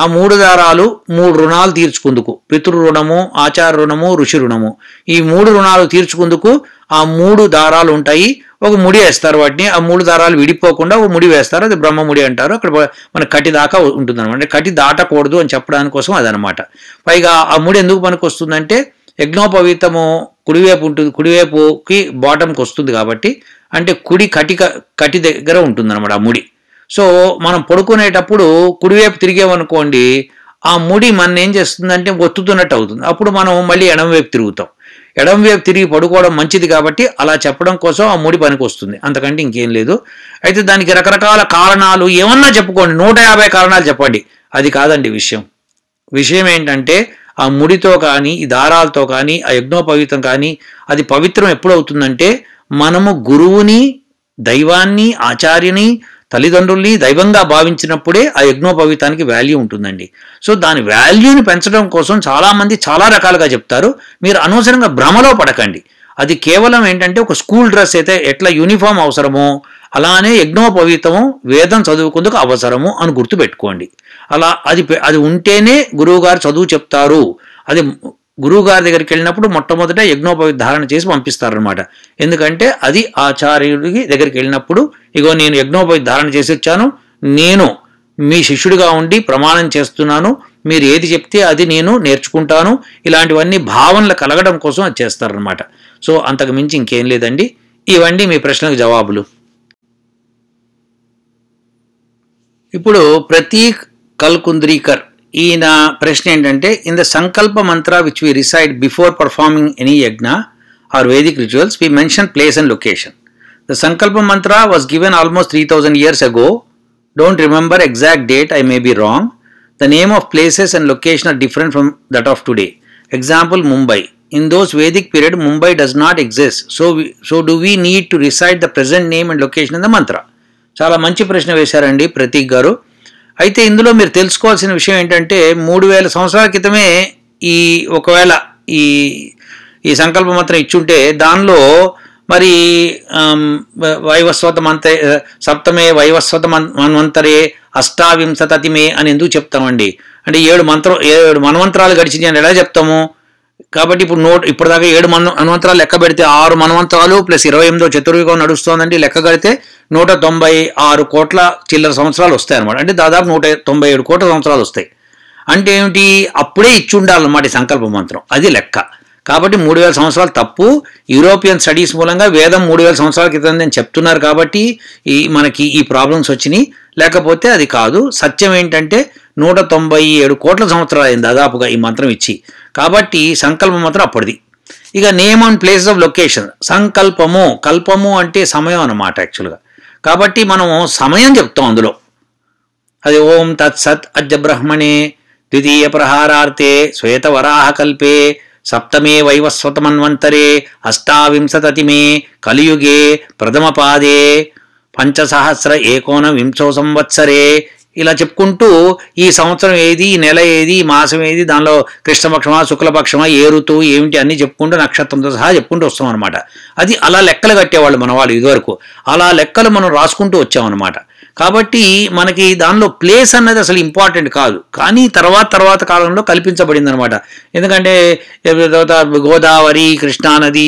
ఆ 3 దారాలు 3 రుణాలు తీర్చుకుందుకు, పితృ రుణము, ఆచార రుణము, ఋషి రుణము. ఈ 3 రుణాలు తీర్చుకుందుకు ఆ 3 దారాలు ఉంటాయి. ఒక ముడి వేస్తారు వాటిని. ఆ 3 దారాలు విడిపోకుండా ఒక ముడి వేస్తారు. అది బ్రహ్మముడి అంటారు. అక్కడ మన కటి దాకా ఉంటుంది అనమాట. అంటే కటి దాటకూడదు అని చెప్పడానికి కోసం అదనమాట. పైగా ఆ ముడి ఎందుకు పనికి వస్తుందంటే యజ్ఞోపవీతము కుడివైపు ఉంటుంది, కుడివైపుకి బాటంకి వస్తుంది కాబట్టి, అంటే కటి దగ్గర ఉంటుంది అనమాట ఆ ముడి. సో మనం పడుకునేటప్పుడు కుడివైపు తిరిగేమనుకోండి, ఆ ముడి మన ఏం చేస్తుందంటే ఒత్తుతున్నట్టు అవుతుంది. అప్పుడు మనం మళ్ళీ ఎడమవైపు తిరుగుతాం. ఎడమవైపు తిరిగి పడుకోవడం మంచిది కాబట్టి అలా చెప్పడం కోసం ఆ ముడి పనికి వస్తుంది, అంతకంటే ఇంకేం లేదు. అయితే దానికి రకరకాల కారణాలు ఏమన్నా చెప్పుకోండి, 150 కారణాలు చెప్పండి, అది కాదండి విషయం. విషయం ఏంటంటే ఆ ముడితో కానీ ఈ దారాలతో కానీ ఆ యజ్ఞోపవీతం కానీ అది పవిత్రం ఎప్పుడవుతుందంటే మనము గురువుని, దైవాన్ని, ఆచార్యుని, తల్లిదండ్రుల్ని దైవంగా భావించినప్పుడే ఆ యజ్ఞోపవీతానికి వాల్యూ ఉంటుందండి. సో దాని వాల్యూని పెంచడం కోసం చాలామంది చాలా రకాలుగా చెప్తారు. మీరు అనవసరంగా భ్రమలో పడకండి. అది కేవలం ఏంటంటే ఒక స్కూల్ డ్రెస్ అయితే ఎట్లా యూనిఫామ్ అవసరమో అలానే యజ్ఞోపవీతము వేదం చదువుకుందుకు అవసరము అని గుర్తుపెట్టుకోండి. అలా అది ఉంటేనే గురువుగారు చదువు చెప్తారు. అది గురువుగారి దగ్గరికి వెళ్ళినప్పుడు మొట్టమొదట యజ్ఞోపవీత ధారణ చేసి పంపిస్తారనమాట. ఎందుకంటే అది ఆచార్యుడికి దగ్గరికి వెళ్ళినప్పుడు ఇగో నేను యజ్ఞోపవీత ధారణ చేసి వచ్చాను, నేను మీ శిష్యుడిగా ఉండి ప్రమాణం చేస్తున్నాను, మీరు ఏది చెప్తే అది నేను నేర్చుకుంటాను, ఇలాంటివన్నీ భావనలు కలగడం కోసం అది చేస్తారనమాట. సో అంతకు మించి ఇంకేం లేదండి. ఇవన్నీ మీ ప్రశ్నకు జవాబులు. ఇప్పుడు ప్రతీక్ కల్కుంద్రీకర్ ఈయన ప్రశ్న ఏంటంటే, in the sankalpa mantra which we recite before performing any yajna or Vedic rituals we mention place and location. The sankalpa mantra was given almost 3000 years ago. Don't remember exact date, I may be wrong. The name of places and location are different from that of today. Example, Mumbai. In those Vedic period, Mumbai does not exist. So do we need to recite the present name and location in the mantra? చాలా మంచి ప్రశ్న వేశారండి ప్రతీక్ గారు. అయితే ఇందులో మీరు తెలుసుకోవాల్సిన విషయం ఏంటంటే 3000 సంవత్సరాల క్రితమే ఒకవేళ ఈ సంకల్ప మంత్రం ఇచ్చుంటే దానిలో మరి సప్తమే వైవస్వత మన్వంతరే అష్టావింశతిమే అని ఎందుకు చెప్తామండి? అంటే 7 మన్వంతరాలు గడిచింది అని ఎలా చెప్తాము? కాబట్టి ఇప్పటిదాకా 7 మన్వంతరాలు లెక్క పెడితే 6 మన్వంతరాలు ప్లస్ 28వ చతుర్యుగం నడుస్తోందండి. లెక్క కడితే 196 కోట్ల చిల్లర సంవత్సరాలు వస్తాయి అనమాట. అంటే దాదాపు 197 కోట్ల సంవత్సరాలు వస్తాయి. అంటే ఏమిటి? అప్పుడే ఇచ్చి ఉండాలన్నమాట ఈ సంకల్ప మంత్రం, అది లెక్క. కాబట్టి 3000 సంవత్సరాలు తప్పు. యూరోపియన్ స్టడీస్ మూలంగా వేదం 3000 సంవత్సరాల క్రితం అని చెప్తున్నారు కాబట్టి మనకి ఈ ప్రాబ్లమ్స్ వచ్చినాయి. లేకపోతే అది కాదు. సత్యం ఏంటంటే 197 కోట్ల సంవత్సరాలు అయింది దాదాపుగా ఈ మంత్రం ఇచ్చి. కాబట్టి సంకల్ప మంత్రం అప్పటిది. ఇక name and places of location. కల్పము అంటే సమయం అన్నమాట యాక్చువల్గా. కాబట్టి మనం సమయం చెప్తాం అందులో. అది ఓం తత్సత్ అద్య బ్రహ్మణే ద్వితీయ ప్రహారార్తే శ్వేతవరాహ కల్పే సప్తమే వైవస్వత మన్వంతరే అష్టావింశతిమే కలియుగే ప్రథమ పాదే 5,119 సంవత్సరే. ఇలా చెప్పుకుంటూ ఈ సంవత్సరం ఏది, ఈ నెల ఏది, ఈ మాసం ఏది, దానిలో కృష్ణపక్షమా శుక్లపక్షమా ఏ ఋతువు ఏమిటి అన్నీ చెప్పుకుంటూ నక్షత్రంతో సహా చెప్పుకుంటూ వస్తాం అనమాట. అది అలా లెక్కలు కట్టేవాళ్ళు మన వాళ్ళు ఇదివరకు. అలా లెక్కలు మనం రాసుకుంటూ వచ్చామన్నమాట. కాబట్టి మనకి దానిలో ప్లేస్ అన్నది అసలు ఇంపార్టెంట్ కాదు, కానీ తర్వాత కాలంలో కల్పించబడింది అనమాట. ఎందుకంటే గోదావరి, కృష్ణానది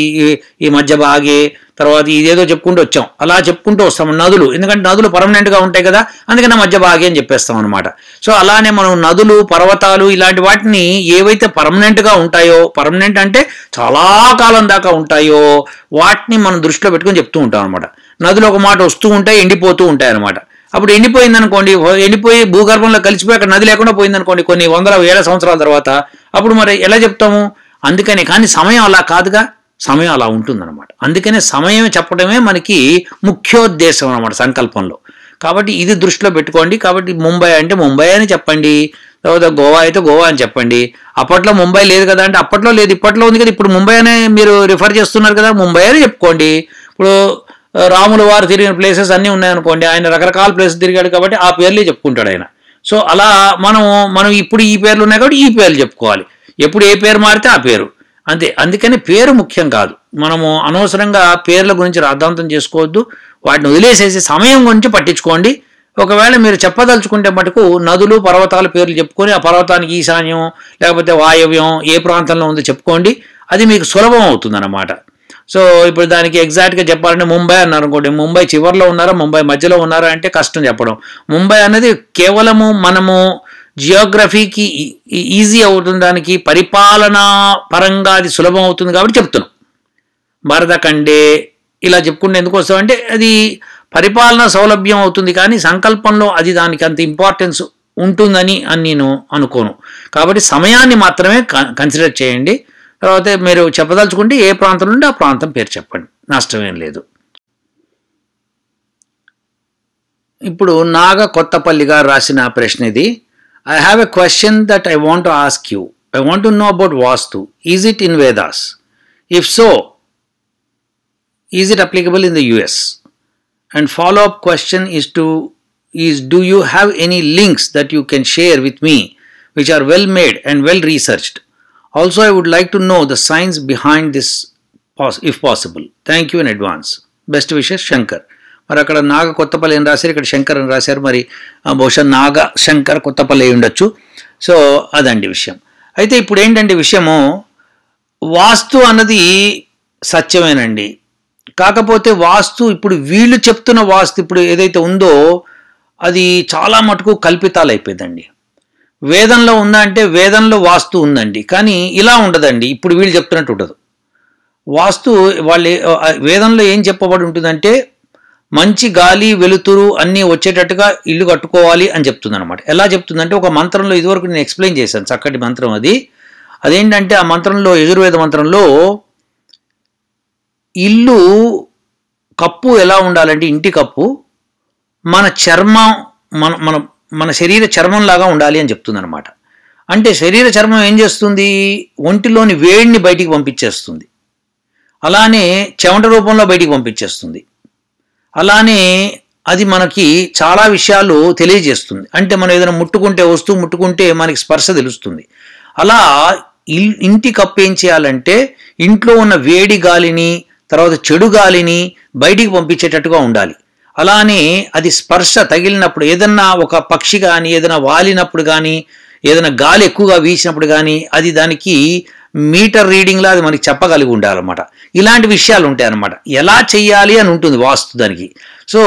ఈ మధ్య భాగే, తర్వాత ఇదేదో చెప్పుకుంటూ వచ్చాం, అలా చెప్పుకుంటూ వస్తాం. నదులు, ఎందుకంటే నదులు పర్మనెంట్గా ఉంటాయి కదా, అందుకని మధ్య భాగి అని చెప్పేస్తాం అనమాట. సో అలానే మనం నదులు, పర్వతాలు ఇలాంటి వాటిని ఏవైతే పర్మనెంట్గా ఉంటాయో, పర్మనెంట్ అంటే చాలా కాలం దాకా ఉంటాయో వాటిని మనం దృష్టిలో పెట్టుకొని చెప్తూ ఉంటాం అనమాట. నదులు ఒక మాట వస్తూ ఉంటాయి, ఎండిపోతూ ఉంటాయి అనమాట. అప్పుడు ఎండిపోయిందనుకోండి, ఎండిపోయి భూగర్భంలో కలిసిపోయి అక్కడ నది లేకుండా పోయిందనుకోండి కొన్ని వందల వేల సంవత్సరాల తర్వాత, అప్పుడు మరి ఎలా చెప్తాము? అందుకని, కానీ సమయం అలా కాదుగా, సమయం అలా ఉంటుందన్నమాట. అందుకనే సమయం చెప్పడమే మనకి ముఖ్యోద్దేశం అనమాట సంకల్పంలో. కాబట్టి ఇది దృష్టిలో పెట్టుకోండి. కాబట్టి ముంబై అంటే ముంబై అని చెప్పండి, తర్వాత గోవా అయితే గోవా అని చెప్పండి. అప్పట్లో ముంబై లేదు కదా అంటే అప్పట్లో లేదు, ఇప్పట్లో ఉంది కదా, ఇప్పుడు ముంబై అనే మీరు రిఫర్ చేస్తున్నారు కదా, ముంబై అని చెప్పుకోండి. ఇప్పుడు రాముల వారు తిరిగిన ప్లేసెస్ అన్నీ ఉన్నాయనుకోండి, ఆయన రకరకాల ప్లేసెస్ తిరిగాడు కాబట్టి ఆ పేర్లే చెప్పుకుంటాడు ఆయన. సో అలా మనం ఇప్పుడు ఈ పేర్లు ఉన్నాయి కాబట్టి ఈ పేర్లు చెప్పుకోవాలి. ఎప్పుడు ఏ పేరు మారితే ఆ పేరు అంతే. అందుకని పేరు ముఖ్యం కాదు. మనము అనవసరంగా పేర్ల గురించి రాద్ధాంతం చేసుకోవద్దు, వాటిని వదిలేసేసి సమయం గురించి పట్టించుకోండి. ఒకవేళ మీరు చెప్పదలుచుకుంటే మటుకు నదులు, పర్వతాల పేర్లు చెప్పుకొని ఆ పర్వతానికి ఈశాన్యం లేకపోతే వాయవ్యం ఏ ప్రాంతంలో ఉందో చెప్పుకోండి, అది మీకు సులభం అవుతుందన్నమాట. సో ఇప్పుడు దానికి ఎగ్జాక్ట్గా చెప్పాలంటే ముంబై అన్నారు అనుకోండి, ముంబై చివరిలో ఉన్నారా, ముంబై మధ్యలో ఉన్నారా అంటే కష్టం చెప్పడం. ముంబై అనేది కేవలము మనము జియోగ్రఫీకి ఈజీ అవుతుంది, దానికి పరిపాలనా పరంగా అది సులభం అవుతుంది కాబట్టి చెప్తున్నాం. భారతఖండే ఇలా చెప్పుకుంటే ఎందుకు వస్తామంటే అది పరిపాలన సౌలభ్యం అవుతుంది, కానీ సంకల్పంలో అది దానికి అంత ఇంపార్టెన్స్ ఉంటుందని నేను అనుకోను. కాబట్టి సమయాన్ని మాత్రమే కన్సిడర్ చేయండి. తర్వాత మీరు చెప్పదలుచుకుంటే ఏ ప్రాంతం నుండి ఆ ప్రాంతం పేరు చెప్పండి, నష్టమేం లేదు. ఇప్పుడు నాగ కొత్తపల్లి గారు రాసిన ప్రశ్న ఇది. I have a question that I want to ask you. I want to know about Vastu. Is it in Vedas? If so, is it applicable in the US? And follow-up question is do you have any links that you can share with me which are well made and well researched? Also, I would like to know the science behind this if possible. Thank you in advance. Best wishes, Shankar. మరి అక్కడ నాగ కొత్తపల్లి అని రాశారు, ఇక్కడ శంకర్ అని రాశారు. మరి బహుశా నాగ శంకర్ కొత్తపల్లి అయి ఉండొచ్చు. సో అదండి విషయం. అయితే ఇప్పుడు ఏంటంటే విషయము, వాస్తు అన్నది సత్యమేనండి. కాకపోతే వాస్తు ఇప్పుడు వీళ్ళు చెప్తున్న వాస్తు ఇప్పుడు ఏదైతే ఉందో అది చాలా మటుకు కల్పితాలు అయిపోయిందండి. వేదంలో ఉందా అంటే వేదంలో వాస్తు ఉందండి, కానీ ఇలా ఉండదండి. ఇప్పుడు వీళ్ళు చెప్తున్నట్టు ఉండదు. వాస్తు వేదంలో ఏం చెప్పబడి ఉంటుందంటే మంచి గాలి, వెలుతురు అన్నీ వచ్చేటట్టుగా ఇల్లు కట్టుకోవాలి అని చెప్తుంది అనమాట. ఎలా చెప్తుందంటే ఒక మంత్రంలో, ఇదివరకు నేను ఎక్స్ప్లెయిన్ చేశాను, చక్కటి మంత్రం అది. అదేంటంటే ఆ మంత్రంలో, యజుర్వేద మంత్రంలో ఇల్లు కప్పు ఎలా ఉండాలంటే, ఇంటి కప్పు మన చర్మం, మన శరీర చర్మం లాగా ఉండాలి అని చెప్తుంది అనమాట. అంటే శరీర చర్మం ఏం చేస్తుంది, ఒంటిలోని వేడిని బయటికి పంపించేస్తుంది, అలానే చెమట రూపంలో బయటికి పంపించేస్తుంది, అలానే అది మనకి చాలా విషయాలు తెలియజేస్తుంది. అంటే మనం ఏదైనా ముట్టుకుంటే, వస్తువు ముట్టుకుంటే మనకి స్పర్శ తెలుస్తుంది. అలా ఇంటి కప్పు ఏం చేయాలంటే ఇంట్లో ఉన్న వేడి గాలిని, తర్వాత చెడు గాలిని బయటికి పంపించేటట్టుగా ఉండాలి. అలానే అది స్పర్శ తగిలినప్పుడు, ఏదన్నా ఒక పక్షి కానీ ఏదైనా వాలినప్పుడు కానీ, ఏదైనా గాలి ఎక్కువగా వీసినప్పుడు కానీ అది దానికి మీటర్ రీడింగ్లా అది మనకి చెప్పగలిగి ఉండాలన్నమాట. ఇలాంటి విషయాలు ఉంటాయన్నమాట. ఎలా చెయ్యాలి అని ఉంటుంది వాస్తు దానికి. సో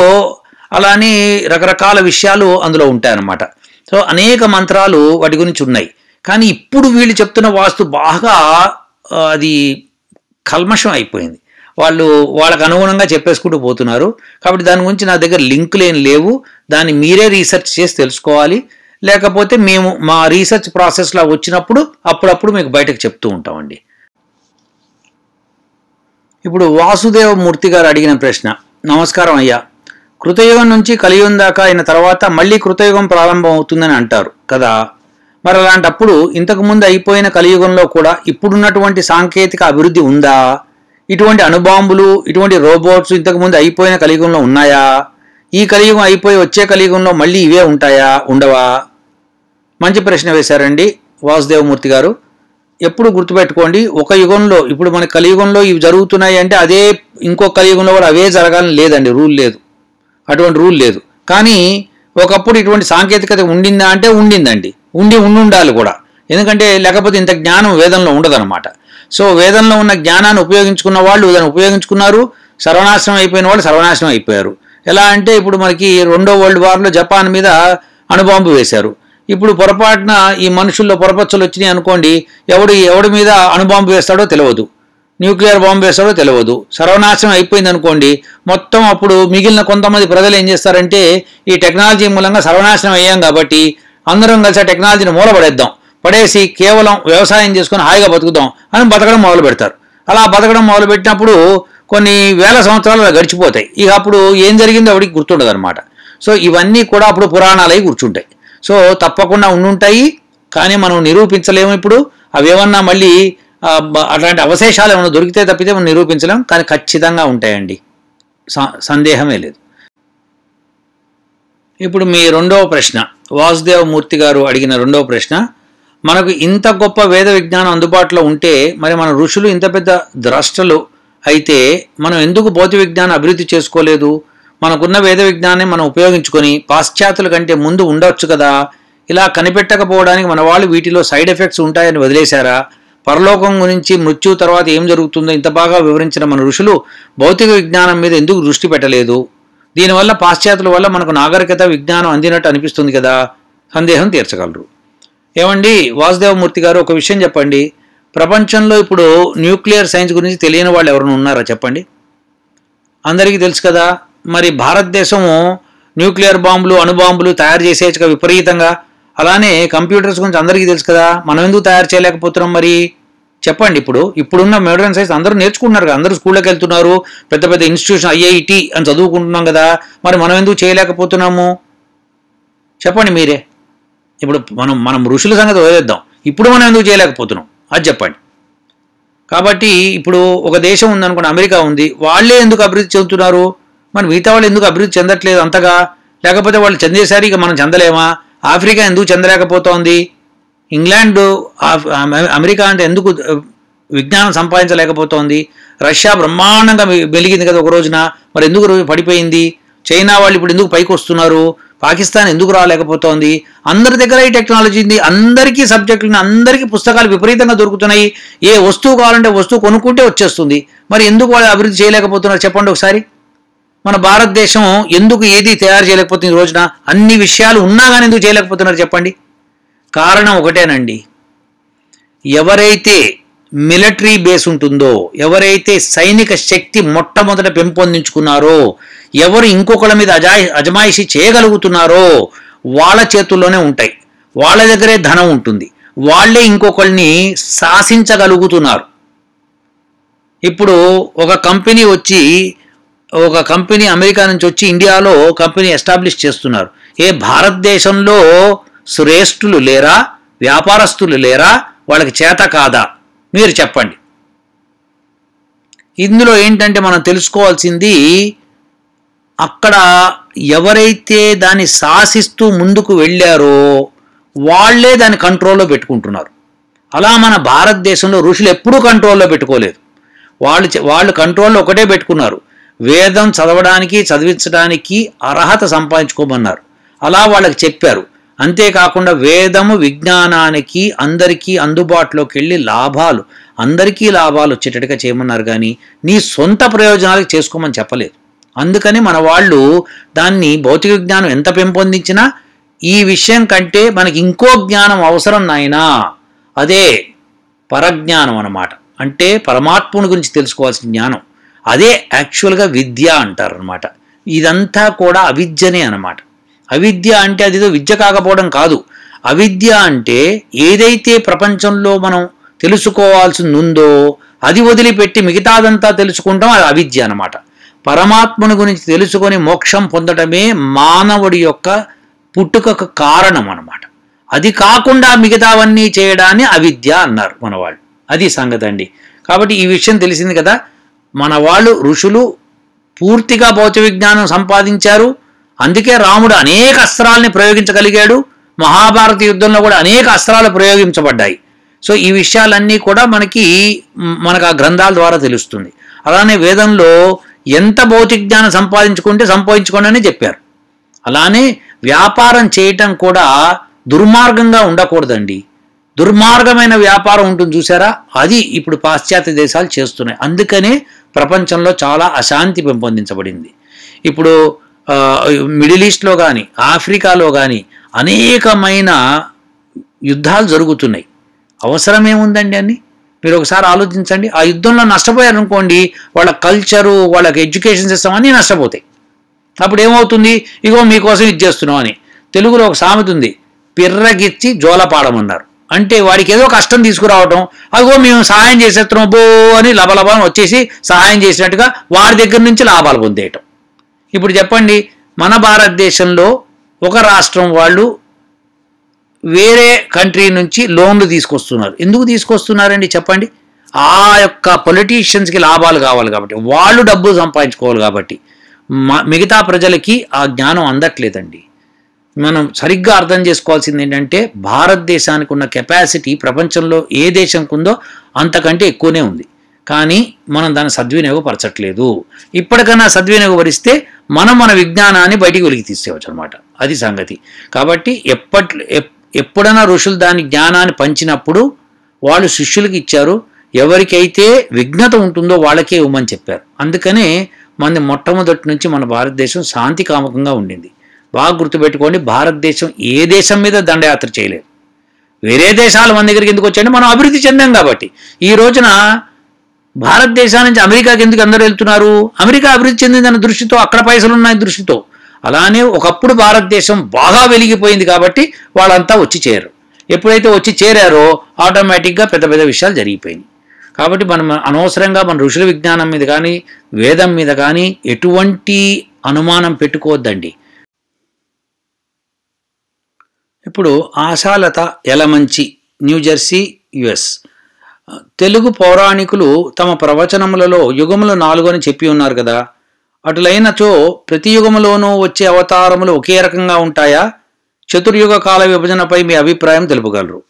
అలానే రకరకాల విషయాలు అందులో ఉంటాయన్నమాట. సో అనేక మంత్రాలు వాటి గురించి ఉన్నాయి. కానీ ఇప్పుడు వీళ్ళు చెప్తున్న వాస్తు బాగా అది కల్మషం అయిపోయింది. వాళ్ళకు అనుగుణంగా చెప్పేసుకుంటూ పోతున్నారు. కాబట్టి దాని గురించి నా దగ్గర లింకులు ఏం లేవు. దాన్ని మీరే రీసెర్చ్ చేసి తెలుసుకోవాలి. లేకపోతే మేము మా రీసెర్చ్ ప్రాసెస్లో వచ్చినప్పుడు అప్పుడప్పుడు మీకు బయటకు చెప్తూ ఉంటామండి. ఇప్పుడు వాసుదేవమూర్తి గారు అడిగిన ప్రశ్న. నమస్కారం అయ్యా, కృతయుగం నుంచి కలియుగం దాకా అయిన తర్వాత మళ్ళీ కృతయుగం ప్రారంభం అవుతుందని అంటారు కదా. మరి అలాంటప్పుడు ఇంతకుముందు అయిపోయిన కలియుగంలో కూడా ఇప్పుడున్నటువంటి సాంకేతిక అభివృద్ధి ఉందా? ఇటువంటి అణుబాంబులు, ఇటువంటి రోబోట్స్ ఇంతకుముందు అయిపోయిన కలియుగంలో ఉన్నాయా? ఈ కలియుగం అయిపోయి వచ్చే కలియుగంలో మళ్ళీ ఇవే ఉంటాయా, ఉండవా? మంచి ప్రశ్న వేశారండి వాసుదేవమూర్తి గారు. ఎప్పుడు గుర్తుపెట్టుకోండి, ఒక యుగంలో ఇప్పుడు మన కలియుగంలో ఇవి జరుగుతున్నాయి అంటే అదే ఇంకో కలియుగంలో కూడా అవే జరగాలని లేదండి, రూల్ లేదు, అటువంటి రూల్ లేదు. కానీ ఒకప్పుడు ఇటువంటి సాంకేతికత ఉండిందా అంటే ఉండిందండి, ఉండాలి కూడా. ఎందుకంటే లేకపోతే ఇంత జ్ఞానం వేదంలో ఉండదన్నమాట. సో వేదంలో ఉన్న జ్ఞానాన్ని ఉపయోగించుకున్న వాళ్ళు దాన్ని ఉపయోగించుకున్నారు. సర్వనాశనం అయిపోయిన వాళ్ళు సర్వనాశనం అయిపోయారు. ఎలా అంటే ఇప్పుడు మనకి 2వ వరల్డ్ వార్లో జపాన్ మీద అణుబాంబు వేశారు. ఇప్పుడు పొరపాటున ఈ మనుషుల్లో పొరపచ్చలు వచ్చినాయి అనుకోండి, ఎవడి మీద అణుబాంబు వేస్తాడో తెలియదు, న్యూక్లియర్ బాంబు వేస్తాడో తెలియదు, సర్వనాశనం అయిపోయింది అనుకోండి. మొత్తం అప్పుడు మిగిలిన కొంతమంది ప్రజలు ఏం చేస్తారంటే ఈ టెక్నాలజీ మూలంగా సర్వనాశనం అయ్యాం కాబట్టి అందరం కలిసి ఆ టెక్నాలజీని మూలపడేద్దాం, పడేసి కేవలం వ్యవసాయం చేసుకుని హాయిగా బతుకుదాం అని బతకడం మొదలు పెడతారు. అలా బతకడం మొదలుపెట్టినప్పుడు కొన్ని వేల సంవత్సరాలు గడిచిపోతాయి. ఇక అప్పుడు ఏం జరిగిందో ఎవరికి గుర్తుండదు అనమాట. సో ఇవన్నీ కూడా అప్పుడు పురాణాలై కూర్చుంటాయి. సో తప్పకుండా ఉండుంటాయి, కానీ మనం నిరూపించలేము. ఇప్పుడు అవేమన్నా మళ్ళీ అట్లాంటి అవశేషాలు ఏమైనా దొరికితే తప్పితే మనం నిరూపించలేం, కానీ ఖచ్చితంగా ఉంటాయండి, సందేహమే లేదు. ఇప్పుడు మీ 2వ ప్రశ్న, వాసుదేవమూర్తి గారు అడిగిన 2వ ప్రశ్న, మనకు ఇంత గొప్ప వేద విజ్ఞానం అందుబాటులో ఉంటే మరి మన ఋషులు ఇంత పెద్ద ద్రష్టలు అయితే మనం ఎందుకు భౌతిక విజ్ఞానం అభివృద్ధి చేసుకోలేదు? మనకున్న వేద విజ్ఞానాన్ని మనం ఉపయోగించుకొని పాశ్చాత్యుల కంటే ముందు ఉండవచ్చు కదా. ఇలా కనిపెట్టకపోవడానికి మన వాళ్ళు వీటిలో సైడ్ ఎఫెక్ట్స్ ఉంటాయని వదిలేశారా? పరలోకం గురించి, మృత్యు తర్వాత ఏం జరుగుతుందో ఇంత బాగా వివరించిన మన ఋషులు భౌతిక విజ్ఞానం మీద ఎందుకు దృష్టి పెట్టలేదు? దీనివల్ల పాశ్చాత్యుల వల్ల మనకు నాగరికత విజ్ఞానం అందినట్టు అనిపిస్తుంది కదా. సందేహం తీర్చగలరు. ఏమండి వాసుదేవమూర్తి గారు, ఒక విషయం చెప్పండి. ప్రపంచంలో ఇప్పుడు న్యూక్లియర్ సైన్స్ గురించి తెలియని వాళ్ళు ఎవరైనా ఉన్నారా చెప్పండి? అందరికీ తెలుసు కదా. మరి భారతదేశము న్యూక్లియర్ బాంబులు, అణుబాంబులు తయారు చేసేయచ్చుగా విపరీతంగా. అలానే కంప్యూటర్స్ గురించి అందరికీ తెలుసు కదా, మనం ఎందుకు తయారు చేయలేకపోతున్నాం మరి చెప్పండి? ఇప్పుడున్న మోడర్న్ సైన్స్ అందరూ నేర్చుకుంటున్నారు కదా, అందరూ స్కూళ్ళకి వెళ్తున్నారు, పెద్ద పెద్ద ఇన్స్టిట్యూషన్ ఐఐటి అని చదువుకుంటున్నాం కదా, మరి మనం ఎందుకు చేయలేకపోతున్నాము చెప్పండి మీరే. ఇప్పుడు మనం ఋషుల సంగతి వదిలేద్దాం, ఇప్పుడు మనం ఎందుకు చేయలేకపోతున్నాం అది చెప్పండి. కాబట్టి ఇప్పుడు ఒక దేశం ఉందనుకోండి, అమెరికా ఉంది, వాళ్ళే ఎందుకు అభివృద్ధి చెందుతున్నారు, మరి మిగతా వాళ్ళు ఎందుకు అభివృద్ధి చెందట్లేదు అంతగా? లేకపోతే వాళ్ళు చెందేసరి ఇక మనం చెందలేమా? ఆఫ్రికా ఎందుకు చెందలేకపోతోంది? ఇంగ్లాండ్, అమెరికా అంటే ఎందుకు విజ్ఞానం సంపాదించలేకపోతోంది? రష్యా బ్రహ్మాండంగా వెలిగింది కదా ఒక రోజున, మరి ఎందుకు పడిపోయింది? చైనా వాళ్ళు ఇప్పుడు ఎందుకు పైకి వస్తున్నారు? పాకిస్తాన్ ఎందుకు రాలేకపోతోంది? అందరి దగ్గర ఈ టెక్నాలజీ ఉంది, అందరికీ సబ్జెక్టులు, అందరికీ పుస్తకాలు విపరీతంగా దొరుకుతున్నాయి, ఏ వస్తువు కావాలంటే వస్తువు కొనుక్కుంటే వచ్చేస్తుంది. మరి ఎందుకు వాళ్ళు అభివృద్ధి చేయలేకపోతున్నారు చెప్పండి ఒకసారి? మన భారతదేశం ఎందుకు ఏది తయారు చేయలేకపోతుంది ఈ రోజున? అన్ని విషయాలు ఉన్నా కానీ ఎందుకు చేయలేకపోతున్నారు చెప్పండి? కారణం ఒకటేనండి, ఎవరైతే మిలిటరీ బేస్ ఉంటుందో, ఎవరైతే సైనిక శక్తి మొట్టమొదట పెంపొందించుకున్నారో, ఎవరు ఇంకొకళ్ళ మీద అజమాయిషి చేయగలుగుతున్నారో వాళ్ళ చేతుల్లోనే ఉంటాయి, వాళ్ళ దగ్గరే ధనం ఉంటుంది, వాళ్ళే ఇంకొకళ్ళని శాసించగలుగుతున్నారు. ఇప్పుడు ఒక కంపెనీ అమెరికా నుంచి వచ్చి ఇండియాలో కంపెనీ ఎస్టాబ్లిష్ చేస్తున్నారు. భారతదేశంలో శ్రేష్ఠులు లేరా? వ్యాపారస్తులు లేరా? వాళ్ళకి చేత కాదా? మీరు చెప్పండి. ఇందులో ఏంటంటే మనం తెలుసుకోవాల్సింది, అక్కడ ఎవరైతే దాన్ని శాసిస్తూ ముందుకు వెళ్ళారో వాళ్లే దాన్ని కంట్రోల్లో పెట్టుకుంటున్నారు. అలా మన భారతదేశంలో ఋషులు ఎప్పుడూ కంట్రోల్లో పెట్టుకోలేదు. వాళ్ళు కంట్రోల్లో ఒకటే పెట్టుకున్నారు, వేదం చదవడానికి, చదివించడానికి అర్హత సంపాదించుకోమన్నారు. అలా వాళ్ళకి చెప్పారు. అంతేకాకుండా వేదము విజ్ఞానానికి అందరికీ అందుబాటులోకి వెళ్ళి అందరికీ లాభాలు వచ్చేటట్టుగా చేయమన్నారు, కానీ నీ సొంత ప్రయోజనాలకు చేసుకోమని చెప్పలేదు. అందుకని మన వాళ్ళు దాన్ని భౌతిక విజ్ఞానం ఎంత పెంపొందించినా ఈ విషయం కంటే మనకి ఇంకో జ్ఞానం అవసరం నాయనా, అదే పరజ్ఞానం అన్నమాట. అంటే పరమాత్ముని గురించి తెలుసుకోవాల్సిన జ్ఞానం, అదే యాక్చువల్గా విద్య అంటారనమాట. ఇదంతా కూడా అవిద్యనే అన్నమాట. అవిద్య అంటే అదిదో విద్య కాకపోవడం కాదు. అవిద్య అంటే ఏదైతే ప్రపంచంలో మనం తెలుసుకోవాల్సింది ఉందో అది వదిలిపెట్టి మిగతాదంతా తెలుసుకుంటాం, అది అవిద్య అన్నమాట. పరమాత్మను గురించి తెలుసుకొని మోక్షం పొందడమే మానవుడి యొక్క పుట్టుకకు కారణం అన్నమాట. అది కాకుండా మిగతావన్నీ చేయడాన్ని అవిద్య అన్నారు మన వాళ్ళు. అది సంగతి అండి. కాబట్టి ఈ విషయం తెలిసింది కదా. మన వాళ్ళు ఋషులు పూర్తిగా భౌతిక విజ్ఞానం సంపాదించారు. అందుకే రాముడు అనేక అస్త్రాలని ప్రయోగించగలిగాడు. మహాభారత యుద్ధంలో కూడా అనేక అస్త్రాలు ప్రయోగించబడ్డాయి. సో ఈ విషయాలన్నీ కూడా మనకు ఆ గ్రంథాల ద్వారా తెలుస్తుంది. అలానే వేదంలో ఎంత భౌతిక జ్ఞానం సంపాదించుకోండి అని చెప్పారు. అలానే వ్యాపారం చేయటం కూడా దుర్మార్గంగా ఉండకూడదండి. దుర్మార్గమైన వ్యాపారం ఉంటుంది చూసారా, అది ఇప్పుడు పాశ్చాత్య దేశాలు చేస్తున్నాయి. అందుకనే ప్రపంచంలో చాలా అశాంతి పెంపొందించబడింది. ఇప్పుడు మిడిల్ ఈస్ట్లో కానీ ఆఫ్రికాలో కానీ అనేకమైన యుద్ధాలు జరుగుతున్నాయి. అవసరమేముందండి అని మీరు ఒకసారి ఆలోచించండి. ఆ యుద్ధంలో నష్టపోయారనుకోండి, వాళ్ళ కల్చరు, వాళ్ళకి ఎడ్యుకేషన్ సిస్టమ్ అన్నీ నష్టపోతాయి. అప్పుడు ఏమవుతుంది, ఇగో మీకోసం ఇది చేస్తున్నాం అని. తెలుగులో ఒక సామెత ఉంది, పిర్రగిచ్చి జోలపాడమన్నారు. అంటే వాడికి ఏదో కష్టం తీసుకురావటం, అదిగో మేము సహాయం చేసేస్తున్నాం బో అని లబలబా వచ్చేసి సహాయం చేసినట్టుగా వాడి దగ్గర నుంచి లాభాలు పొందేయటం. ఇప్పుడు చెప్పండి, మన భారతదేశంలో ఒక రాష్ట్రం వాళ్ళు వేరే కంట్రీ నుంచి లోన్లు తీసుకొస్తున్నారు. ఎందుకు తీసుకొస్తున్నారండి చెప్పండి? ఆ యొక్క పొలిటీషియన్స్కి లాభాలు కావాలి కాబట్టి, వాళ్ళు డబ్బులు సంపాదించుకోవాలి కాబట్టి. మిగతా ప్రజలకి ఆ జ్ఞానం అందట్లేదండి. మనం సరిగ్గా అర్థం చేసుకోవాల్సింది ఏంటంటే, భారతదేశానికి ఉన్న కెపాసిటీ ప్రపంచంలో ఏ దేశంకు ఉందో అంతకంటే ఎక్కువనే ఉంది. కానీ మనం దాన్ని సద్వినియోగపరచట్లేదు. ఇప్పటికైనా సద్వినియోగపరిస్తే మనం మన విజ్ఞానాన్ని బయటికి వెలికి తీసేయవచ్చు అనమాట. అది సంగతి. కాబట్టి ఎప్పుడైనా ఋషులు దాని జ్ఞానాన్ని పంచినప్పుడు వాళ్ళు శిష్యులకి ఇచ్చారు. ఎవరికైతే విజ్ఞత ఉంటుందో వాళ్ళకే ఇవ్వమని చెప్పారు. అందుకనే మన మొట్టమొదటి నుంచి మన భారతదేశం శాంతి కామకంగా ఉండింది. బాగా గుర్తుపెట్టుకోండి, భారతదేశం ఏ దేశం మీద దండయాత్ర చేయలేదు. వేరే దేశాలు మన దగ్గరికి ఎందుకు వచ్చాయంటే మనం అభివృద్ధి చెందాం కాబట్టి. ఈ రోజున భారతదేశం నుంచి అమెరికాకి ఎందుకు అందరూ వెళ్తున్నారు? అమెరికా అభివృద్ధి చెందిందన్న దృష్టితో, అక్కడ పైసలు ఉన్నాయి దృష్టితో. అలానే ఒకప్పుడు భారతదేశం బాగా వెలిగిపోయింది కాబట్టి వాళ్ళంతా వచ్చి చేరారు. ఎప్పుడైతే వచ్చి చేరారో ఆటోమేటిక్గా పెద్ద పెద్ద విషయాలు జరిగిపోయినాయి. కాబట్టి మనం అనవసరంగా మన ఋషుల విజ్ఞానం మీద కానీ వేదం మీద కానీ ఎటువంటి అనుమానం పెట్టుకోవద్దండి. ఇప్పుడు ఆశాలత యలమంచి, న్యూజెర్సీ, యుఎస్. తెలుగు పౌరాణికులు తమ ప్రవచనములలో యుగములు 4 అని చెప్పి ఉన్నారు కదా. అటులైనచో ప్రతి యుగములోనూ వచ్చే అవతారములు ఒకే రకంగా ఉంటాయా? చతుర్యుగ కాల విభజనపై మీ అభిప్రాయం తెలుపగలరు.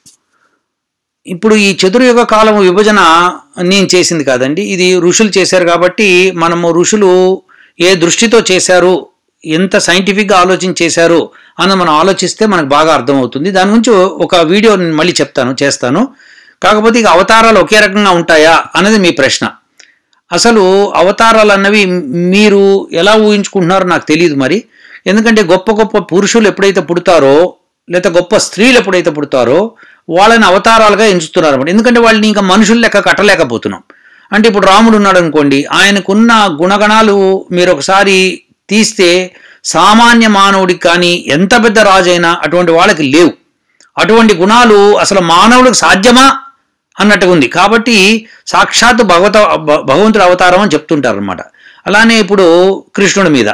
ఇప్పుడు ఈ చతుర్యుగ కాలం విభజన నేను చేసింది కాదండి, ఇది ఋషులు చేశారు. కాబట్టి మనము ఋషులు ఏ దృష్టితో చేశారు, ఎంత సైంటిఫిక్గా ఆలోచన చేశారు అన్నది మనం ఆలోచిస్తే మనకు బాగా అర్థమవుతుంది. దాని గురించి ఒక వీడియో నేను మళ్ళీ చేస్తాను. కాకపోతే ఇక అవతారాలు ఒకే రకంగా ఉంటాయా అన్నది మీ ప్రశ్న. అసలు అవతారాలు అన్నవి మీరు ఎలా ఊహించుకుంటున్నారో నాకు తెలియదు మరి. ఎందుకంటే గొప్ప గొప్ప పురుషులు ఎప్పుడైతే పుడతారో, లేదా గొప్ప స్త్రీలు ఎప్పుడైతే పుడతారో వాళ్ళని అవతారాలుగా ఎంచుతున్నారు అన్నమాట. ఎందుకంటే వాళ్ళని ఇంకా మనుషులు లెక్క కట్టలేకపోతున్నాం. అంటే ఇప్పుడు రాముడు ఉన్నాడు అనుకోండి, ఆయనకున్న గుణగణాలు మీరు ఒకసారి తీస్తే సామాన్య మానవుడికి కానీ ఎంత పెద్ద రాజైనా అటువంటి వాళ్ళకి లేవు. అటువంటి గుణాలు అసలు మానవుడికి సాధ్యమా అన్నట్టుగా ఉంది. కాబట్టి సాక్షాత్తు భగవంతుడి అవతారం అని చెప్తుంటారు అనమాట. అలానే ఇప్పుడు కృష్ణుడి మీద,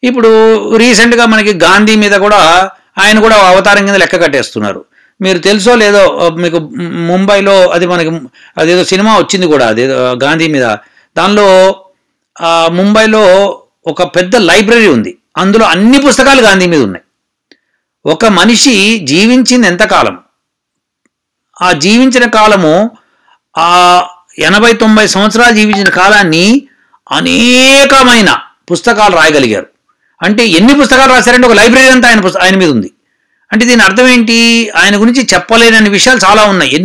ఇప్పుడు రీసెంట్గా మనకి గాంధీ మీద కూడా ఆయన కూడా అవతారం కింద లెక్క కట్టేస్తున్నారు. మీరు తెలుసో లేదో, మీకు ముంబైలో అది మనకి అదేదో సినిమా వచ్చింది కూడా, అదేదో గాంధీ మీద. దానిలో ముంబైలో ఒక పెద్ద లైబ్రరీ ఉంది, అందులో అన్ని పుస్తకాలు గాంధీ మీద ఉన్నాయి. ఒక మనిషి జీవించింది ఎంతకాలం, ఆ జీవించిన కాలము, ఆ 80-90 సంవత్సరాలు జీవించిన కాలాన్ని అనేకమైన పుస్తకాలు రాయగలిగారు. అంటే ఎన్ని పుస్తకాలు రాశారంటే ఒక లైబ్రరీ అంతా ఆయన మీద ఉంది. అంటే దీని అర్థం ఏంటి? ఆయన గురించి చెప్పలేనన్ని విషయాలు చాలా ఉన్నాయి.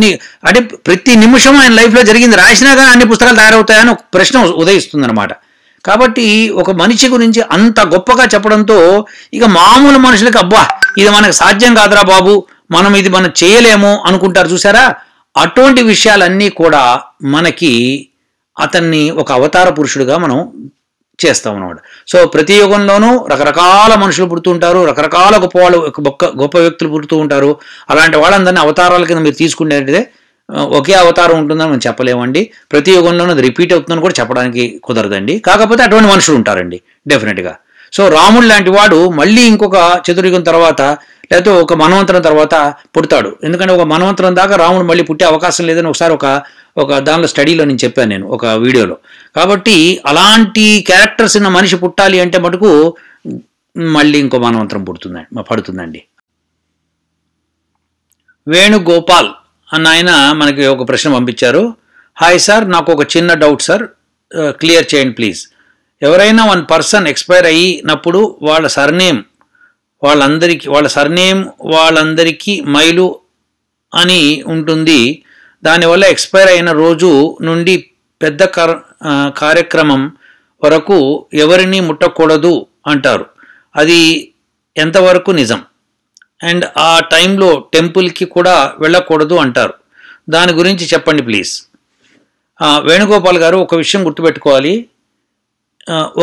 అంటే ప్రతి నిమిషం ఆయన లైఫ్లో జరిగింది రాసినా కానీ అన్ని పుస్తకాలు తయారవుతాయని ఒక ప్రశ్న ఉదయిస్తుంది అనమాట. కాబట్టి ఒక మనిషి గురించి అంత గొప్పగా చెప్పడంతో ఇక మామూలు మనుషులకి అబ్బా ఇది మనకు సాధ్యం కాదురా బాబు, మనం చేయలేము అనుకుంటారు చూసారా. అటువంటి విషయాలన్నీ కూడా మనకి అతన్ని ఒక అవతార పురుషుడిగా మనం చేస్తాం అన్నమాట. సో ప్రతి యుగంలోనూ రకరకాల మనుషులు పుడుతూ ఉంటారు, రకరకాల గొప్ప వ్యక్తులు పుడుతూ ఉంటారు. అలాంటి వాళ్ళందరినీ అవతారాల కింద మీరు తీసుకునేదే ఒకే అవతారం ఉంటుందని మనం చెప్పలేమండి. ప్రతి యుగంలోనూ అది రిపీట్ అవుతుందని కూడా చెప్పడానికి కుదరదండి. కాకపోతే అటువంటి మనుషులు ఉంటారండి డెఫినెట్గా. సో రాముడు లాంటి వాడు మళ్ళీ ఇంకొక చతుర్యుగం తర్వాత లేకపోతే ఒక మన్వంతరం తర్వాత పుడతాడు. ఎందుకంటే ఒక మన్వంతరం దాకా రాముడు మళ్ళీ పుట్టే అవకాశం లేదని ఒకసారి ఒక దానిలో స్టడీలో నేను చెప్పాను, నేను ఒక వీడియోలో. కాబట్టి అలాంటి క్యారెక్టర్స్ ఉన్న మనిషి పుట్టాలి అంటే మటుకు మళ్ళీ ఇంకో మన్వంతరం పడుతుందండి. వేణుగోపాల్ అన్న ఆయన మనకి ఒక ప్రశ్న పంపించారు. హాయ్ సార్, నాకు ఒక చిన్న డౌట్ సార్, క్లియర్ చేయండి ప్లీజ్. ఎవరైనా 1 పర్సన్ ఎక్స్పైర్ అయినప్పుడు వాళ్ళ సర్నేమ్ వాళ్ళందరికీ మైలు అని ఉంటుంది. దానివల్ల ఎక్స్పైర్ అయిన రోజు నుండి పెద్ద కార్యక్రమం వరకు ఎవరిని ముట్టకూడదు అంటారు. అది ఎంతవరకు నిజం? అండ్ ఆ టైంలో టెంపుల్కి కూడా వెళ్ళకూడదు అంటారు. దాని గురించి చెప్పండి ప్లీజ్. వేణుగోపాల్ గారు, ఒక విషయం గుర్తుపెట్టుకోవాలి.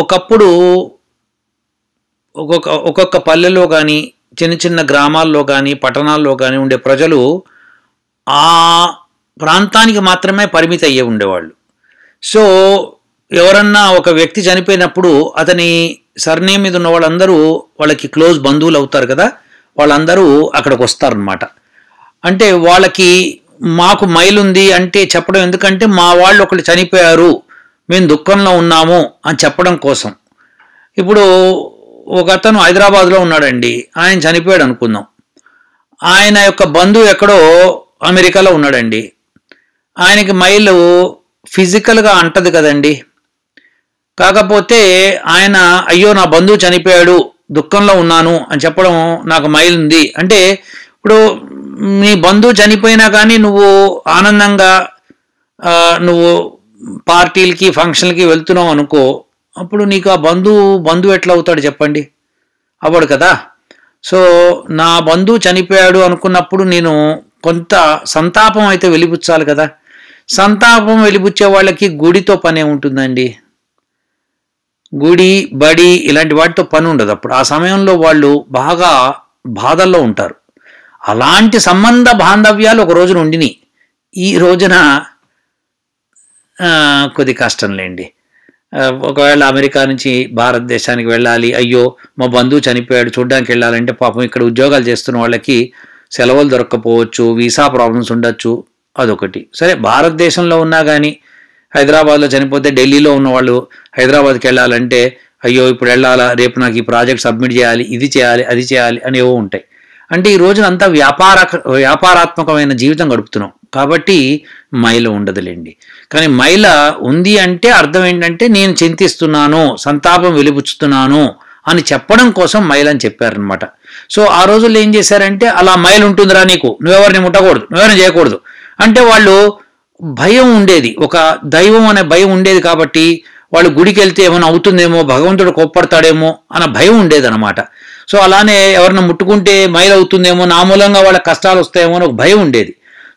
ఒకప్పుడు ఒక్కొక్క పల్లెలో కానీ, చిన్న చిన్న గ్రామాల్లో కానీ, పట్టణాల్లో కానీ ఉండే ప్రజలు ఆ ప్రాంతానికి మాత్రమే పరిమితి అయ్యే ఉండేవాళ్ళు. సో ఎవరన్నా ఒక వ్యక్తి చనిపోయినప్పుడు అతని సర్నేమ్ మీద ఉన్న వాళ్ళందరూ వాళ్ళకి క్లోజ్ బంధువులు అవుతారు కదా, వాళ్ళందరూ అక్కడికి వస్తారనమాట. అంటే వాళ్ళకి మాకు మైలుంది అంటే చెప్పడం, ఎందుకంటే మా వాళ్ళు ఒకళ్ళు చనిపోయారు, మేము దుఃఖంలో ఉన్నాము అని చెప్పడం కోసం. ఇప్పుడు ఒక అతను హైదరాబాద్లో ఉన్నాడండి, ఆయన చనిపోయాడు అనుకుందాం. ఆయన యొక్క బంధువు ఎక్కడో అమెరికాలో ఉన్నాడండి. ఆయనకి మైలు ఫిజికల్గా అంటది కదండి. కాకపోతే ఆయన అయ్యో నా బంధువు చనిపోయాడు, దుఃఖంలో ఉన్నాను అని చెప్పడం నాకు మైలు ఉంది అంటే, ఇప్పుడు నీ బంధువు చనిపోయినా కానీ నువ్వు ఆనందంగా నువ్వు పార్టీలకి ఫంక్షన్లకి వెళ్తున్నావు అనుకో, అప్పుడు నీకు ఆ బంధువు ఎట్లా అవుతాడు చెప్పండి? అవ్వడు కదా. సో నా బంధువు చనిపోయాడు అనుకున్నప్పుడు నేను కొంత సంతాపం అయితే వెలిబుచ్చాలి కదా. సంతాపం వెలిబుచ్చే వాళ్ళకి గుడితో పనే ఉంటుందండి. గుడి, బడి ఇలాంటి వాటితో పని ఉండదు. అప్పుడు ఆ సమయంలో వాళ్ళు బాగా బాధల్లో ఉంటారు. అలాంటి సంబంధ బాంధవ్యాలు ఒక రోజున ఉండినాయి. ఈ రోజున కొద్ది కష్టంలేండి. ఒకవేళ అమెరికా నుంచి భారతదేశానికి వెళ్ళాలి, అయ్యో మా బంధువు చనిపోయాడు చూడ్డానికి వెళ్ళాలంటే పాపం ఇక్కడ ఉద్యోగాలు చేస్తున్న వాళ్ళకి సెలవులు దొరక్కపోవచ్చు, వీసా ప్రాబ్లమ్స్ ఉండొచ్చు, అదొకటి. సరే, భారతదేశంలో ఉన్నా కానీ హైదరాబాద్లో చనిపోతే ఢిల్లీలో ఉన్న వాళ్ళు హైదరాబాద్కి వెళ్ళాలంటే అయ్యో ఇప్పుడు వెళ్ళాలా, రేపు నాకు ఈ ప్రాజెక్ట్ సబ్మిట్ చేయాలి, ఇది చేయాలి, అది చేయాలి అనేవో ఉంటాయి. అంటే ఈ రోజున అంతా వ్యాపారాత్మకమైన జీవితం గడుపుతున్నాం కాబట్టి మైల ఉండదులేండి. కానీ మైల ఉంది అంటే అర్థం ఏంటంటే నేను చింతిస్తున్నాను, సంతాపం వెలిబుచ్చుతున్నాను అని చెప్పడం కోసం మైల్ అని చెప్పారనమాట. సో ఆ రోజుల్లో ఏం చేశారంటే, అలా మైల్ ఉంటుందిరా నీకు, నువ్వెవరిని ముట్టకూడదు, నువ్వెవరిని చేయకూడదు అంటే వాళ్ళు భయం ఉండేది, ఒక దైవం అనే భయం ఉండేది. కాబట్టి వాళ్ళు గుడికి వెళ్తే ఏమైనా అవుతుందేమో, భగవంతుడు కోప్పడతాడేమో అన్న భయం ఉండేదన్నమాట. సో అలానే ఎవరిని ముట్టుకుంటే మైల్ అవుతుందేమో, నా మూలంగా వాళ్ళకి కష్టాలు వస్తాయేమో అని ఒక భయం ఉండేది.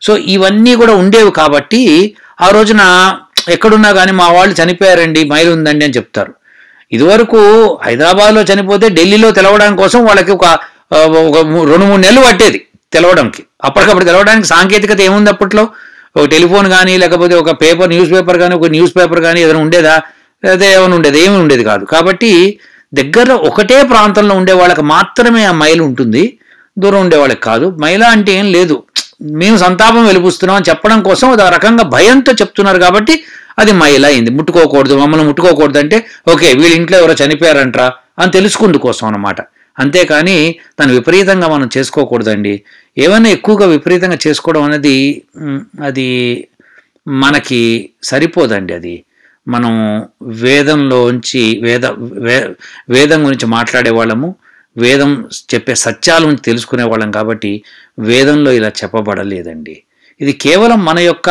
సో ఇవన్నీ కూడా ఉండేవి కాబట్టి ఆ రోజున ఎక్కడున్నా కానీ మా వాళ్ళు చనిపోయారండి, మైల్ ఉందండి అని చెప్తారు. ఇదివరకు హైదరాబాద్లో చనిపోతే ఢిల్లీలో తెలవడానికి కోసం వాళ్ళకి ఒక 2-3 నెలలు పట్టేది తెలవడానికి. అప్పటికప్పుడు తెలవడానికి సాంకేతికత ఏముంది అప్పట్లో? ఒక టెలిఫోన్ కానీ, లేకపోతే ఒక న్యూస్ పేపర్ కానీ, ఒక న్యూస్ పేపర్ కానీ ఏదైనా ఉండేదా? లేదా ఏమైనా ఉండేది? ఏమీ ఉండేది కాదు. కాబట్టి దగ్గర ఒకటే ప్రాంతంలో ఉండే వాళ్ళకి మాత్రమే ఆ మైలు ఉంటుంది, దూరం ఉండే వాళ్ళకి కాదు. మైల అంటే ఏం లేదు, మేము సంతాపం వెలిపిస్తున్నాం అని చెప్పడం కోసం అది ఆ రకంగా భయంతో చెప్తున్నారు కాబట్టి అది మైల అయింది. ముట్టుకోకూడదు, మమ్మల్ని ముట్టుకోకూడదు అంటే ఓకే వీళ్ళ ఇంట్లో ఎవరో చనిపోయారంట్రా అని తెలుసుకుందు కోసం అన్నమాట. అంతేకాని దాన్ని విపరీతంగా మనం చేసుకోకూడదండి. ఏమైనా ఎక్కువగా విపరీతంగా చేసుకోవడం అనేది అది మనకి సరిపోదండి. అది మనం వేదంలోంచి వేదం గురించి మాట్లాడే వాళ్ళము, వేదం చెప్పే సత్యాల గురించి తెలుసుకునే వాళ్ళం కాబట్టి వేదంలో ఇలా చెప్పబడలేదండి. ఇది కేవలం మన యొక్క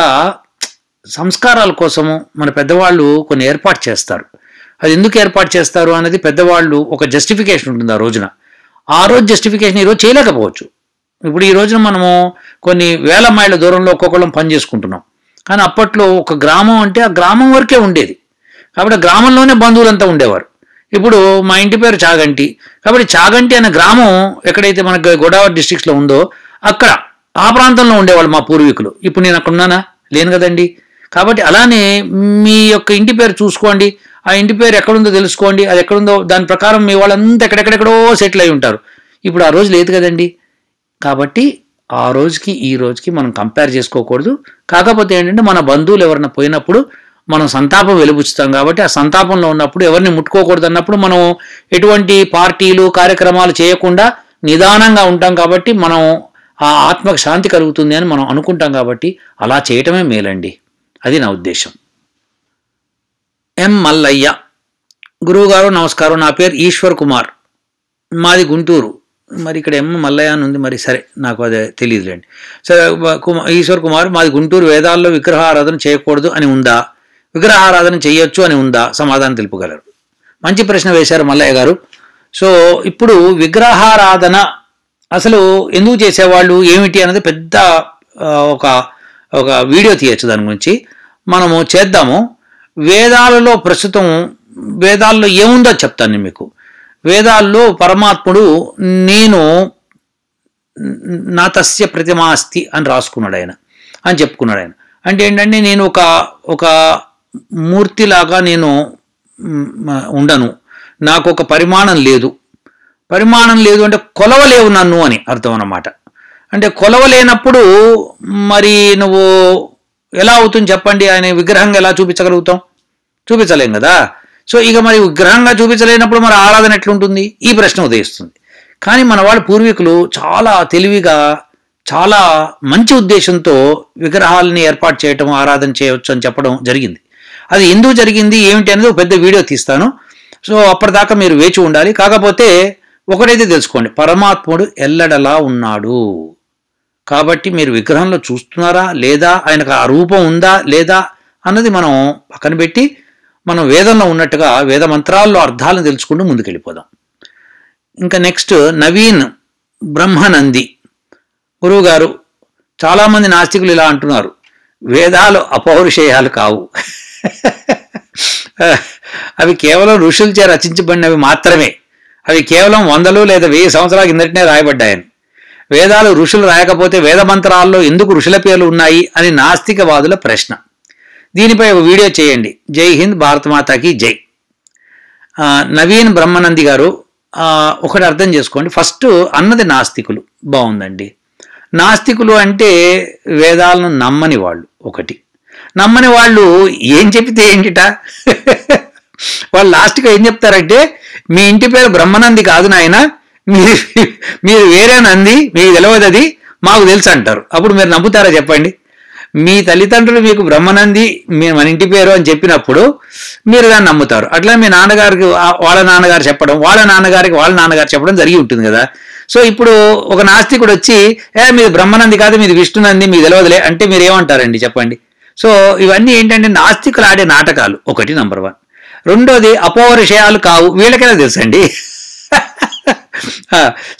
సంస్కారాల కోసము మన పెద్దవాళ్ళు కొన్ని ఏర్పాటు చేస్తారు. అది ఎందుకు ఏర్పాటు చేస్తారు అనేది పెద్దవాళ్ళు ఒక జస్టిఫికేషన్ ఉంటుంది ఆ రోజున. ఆ రోజు జస్టిఫికేషన్ ఈరోజు చేయలేకపోవచ్చు. ఇప్పుడు ఈ రోజున మనము కొన్ని వేల మైళ్ళ దూరంలో ఒక్కొక్కళ్ళం పని చేసుకుంటున్నాం. కానీ అప్పట్లో ఒక గ్రామం అంటే ఆ గ్రామం వరకే ఉండేది కాబట్టి ఆ గ్రామంలోనే బంధువులంతా ఉండేవారు. ఇప్పుడు మా ఇంటి పేరు చాగంటి కాబట్టి చాగంటి అనే గ్రామం ఎక్కడైతే మనకు గోదావరి డిస్ట్రిక్ట్స్లో ఉందో అక్కడ ఆ ప్రాంతంలో ఉండేవాళ్ళు మా పూర్వీకులు. ఇప్పుడు నేను అక్కడ ఉన్నానా? లేను కదండి. కాబట్టి అలానే మీ యొక్క ఇంటి పేరు చూసుకోండి, ఆ ఇంటి పేరు ఎక్కడుందో తెలుసుకోండి, అది ఎక్కడుందో దాని ప్రకారం మీ వాళ్ళంతా ఎక్కడెక్కడెక్కడో సెటిల్ అయి ఉంటారు. ఇప్పుడు ఆ రోజు లేదు కదండి. కాబట్టి ఆ రోజుకి ఈ రోజుకి మనం కంపేర్ చేసుకోకూడదు. కాకపోతే ఏంటంటే మన బంధువులు ఎవరైనా పోయినప్పుడు మనం సంతాపం వెలిబుచ్చుతాం కాబట్టి ఆ సంతాపంలో ఉన్నప్పుడు ఎవరిని ముట్టుకోకూడదు అన్నప్పుడు మనం ఎటువంటి పార్టీలు కార్యక్రమాలు చేయకుండా నిదానంగా ఉంటాం కాబట్టి మనం ఆ ఆత్మకు శాంతి కలుగుతుంది అని మనం అనుకుంటాం కాబట్టి అలా చేయటమే మేలండి. అది నా ఉద్దేశం. ఎం మల్లయ్య: గురువుగారు నమస్కారం, నా పేరు ఈశ్వర్ కుమార్, మాది గుంటూరు. మరి ఇక్కడ ఎం మల్లయ్య అని ఉంది, మరి సరే నాకు అదే తెలియదులేండి. సరే, ఈశ్వర్ కుమార్, మాది గుంటూరు. వేదాల్లో విగ్రహారాధన చేయకూడదు అని ఉందా? విగ్రహారాధన చేయొచ్చు అని ఉందా? సమాధానం తెలుపగలరు. మంచి ప్రశ్న వేశారు మల్లయ్య గారు. సో ఇప్పుడు విగ్రహారాధన అసలు ఎందుకు చేసేవాళ్ళు ఏమిటి అన్నది పెద్ద ఒక ఒక వీడియో తీయచ్చు. దాని గురించి మనము చేద్దాము. వేదాలలో ప్రస్తుతం వేదాల్లో ఏముందో చెప్తాను నేను మీకు. వేదాల్లో పరమాత్ముడు నేను నా తస్య ప్రతిమాస్తి అని రాసుకున్నాడు ఆయన, అని చెప్పుకున్నాడు ఆయన. అంటే ఏంటంటే నేను ఒక మూర్తిలాగా నేను ఉండను, నాకు ఒక పరిమాణం లేదు. పరిమాణం లేదు అంటే కొలవలేవు నన్ను అని అర్థం అన్నమాట. అంటే కొలవలేనప్పుడు మరి నువ్వు ఎలా అవుతుంది చెప్పండి? ఆయన విగ్రహంగా ఎలా చూపించగలుగుతాం? చూపించలేం కదా. సో ఇక మరి విగ్రహంగా చూపించలేనప్పుడు మరి ఆరాధన ఎట్లుంటుంది? ఈ ప్రశ్న ఉదయిస్తుంది. కానీ మన వాళ్ళ పూర్వీకులు చాలా తెలివిగా, చాలా మంచి ఉద్దేశంతో విగ్రహాలని ఏర్పాటు చేయటం, ఆరాధన చేయవచ్చు అని చెప్పడం జరిగింది. అది ఎందుకు జరిగింది ఏమిటి అనేది ఒక పెద్ద వీడియో తీస్తాను. సో అప్పటిదాకా మీరు వేచి ఉండాలి. కాకపోతే ఒకటైతే తెలుసుకోండి, పరమాత్ముడు ఎల్లడలా ఉన్నాడు. కాబట్టి మీరు విగ్రహంలో చూస్తున్నారా లేదా, ఆయనకు ఆ రూపం ఉందా లేదా అన్నది మనం పక్కన పెట్టి మనం వేదంలో ఉన్నట్టుగా వేద మంత్రాల్లో అర్థాలను తెలుసుకుంటూ ముందుకెళ్ళిపోదాం. ఇంకా నెక్స్ట్ నవీన్ బ్రహ్మనంది గురువుగారు, చాలామంది నాస్తికులు ఇలా అంటున్నారు, వేదాలు అపౌరుషేయాలు కావు, అవి కేవలం ఋషులచే రచించబడినవి మాత్రమే, అవి కేవలం 100 లేదా 1000 సంవత్సరాల కిందటనే రాయబడ్డాయని. వేదాలు ఋషులు రాయకపోతే వేద మంత్రాల్లో ఎందుకు ఋషుల పేర్లు ఉన్నాయి అని నాస్తికవాదుల ప్రశ్న. దీనిపై ఒక వీడియో చేయండి. జై హింద్, భారతమాతాకి జై. నవీన్ బ్రహ్మనంది గారు, ఒకటి అర్థం చేసుకోండి. ఫస్ట్ అన్నది నాస్తికులు, బాగుందండి. నాస్తికులు అంటే వేదాలను నమ్మని వాళ్ళు. ఒకటి నమ్మని వాళ్ళు ఏం చెప్తే ఏంటిట, వాళ్ళు లాస్ట్గా ఏం చెప్తారంటే, మీ ఇంటి పేరు బ్రహ్మనంది కాదు నాయన, మీరు వేరే నంది, మీకు తెలియదు, అది మాకు తెలుసు అంటారు. అప్పుడు మీరు నమ్ముతారా చెప్పండి? మీ తల్లిదండ్రులు మీకు బ్రహ్మనంది మన ఇంటి పేరు అని చెప్పినప్పుడు మీరు దాన్ని నమ్ముతారు. అట్లా మీ నాన్నగారికి వాళ్ళ నాన్నగారు చెప్పడం, వాళ్ళ నాన్నగారికి వాళ్ళ నాన్నగారు చెప్పడం జరిగి ఉంటుంది కదా. సో ఇప్పుడు ఒక నాస్తికుడు వచ్చి మీది బ్రహ్మనంది కాదు, మీది విష్ణునంది, మీకు తెలియదులే అంటే మీరు ఏమంటారండి చెప్పండి? సో ఇవన్నీ ఏంటంటే నాస్తికులు ఆడే నాటకాలు. ఒకటి నంబర్ 1. రెండోది అపౌరుషేయాలు కావు, వీళ్ళకైనా తెలుసండి.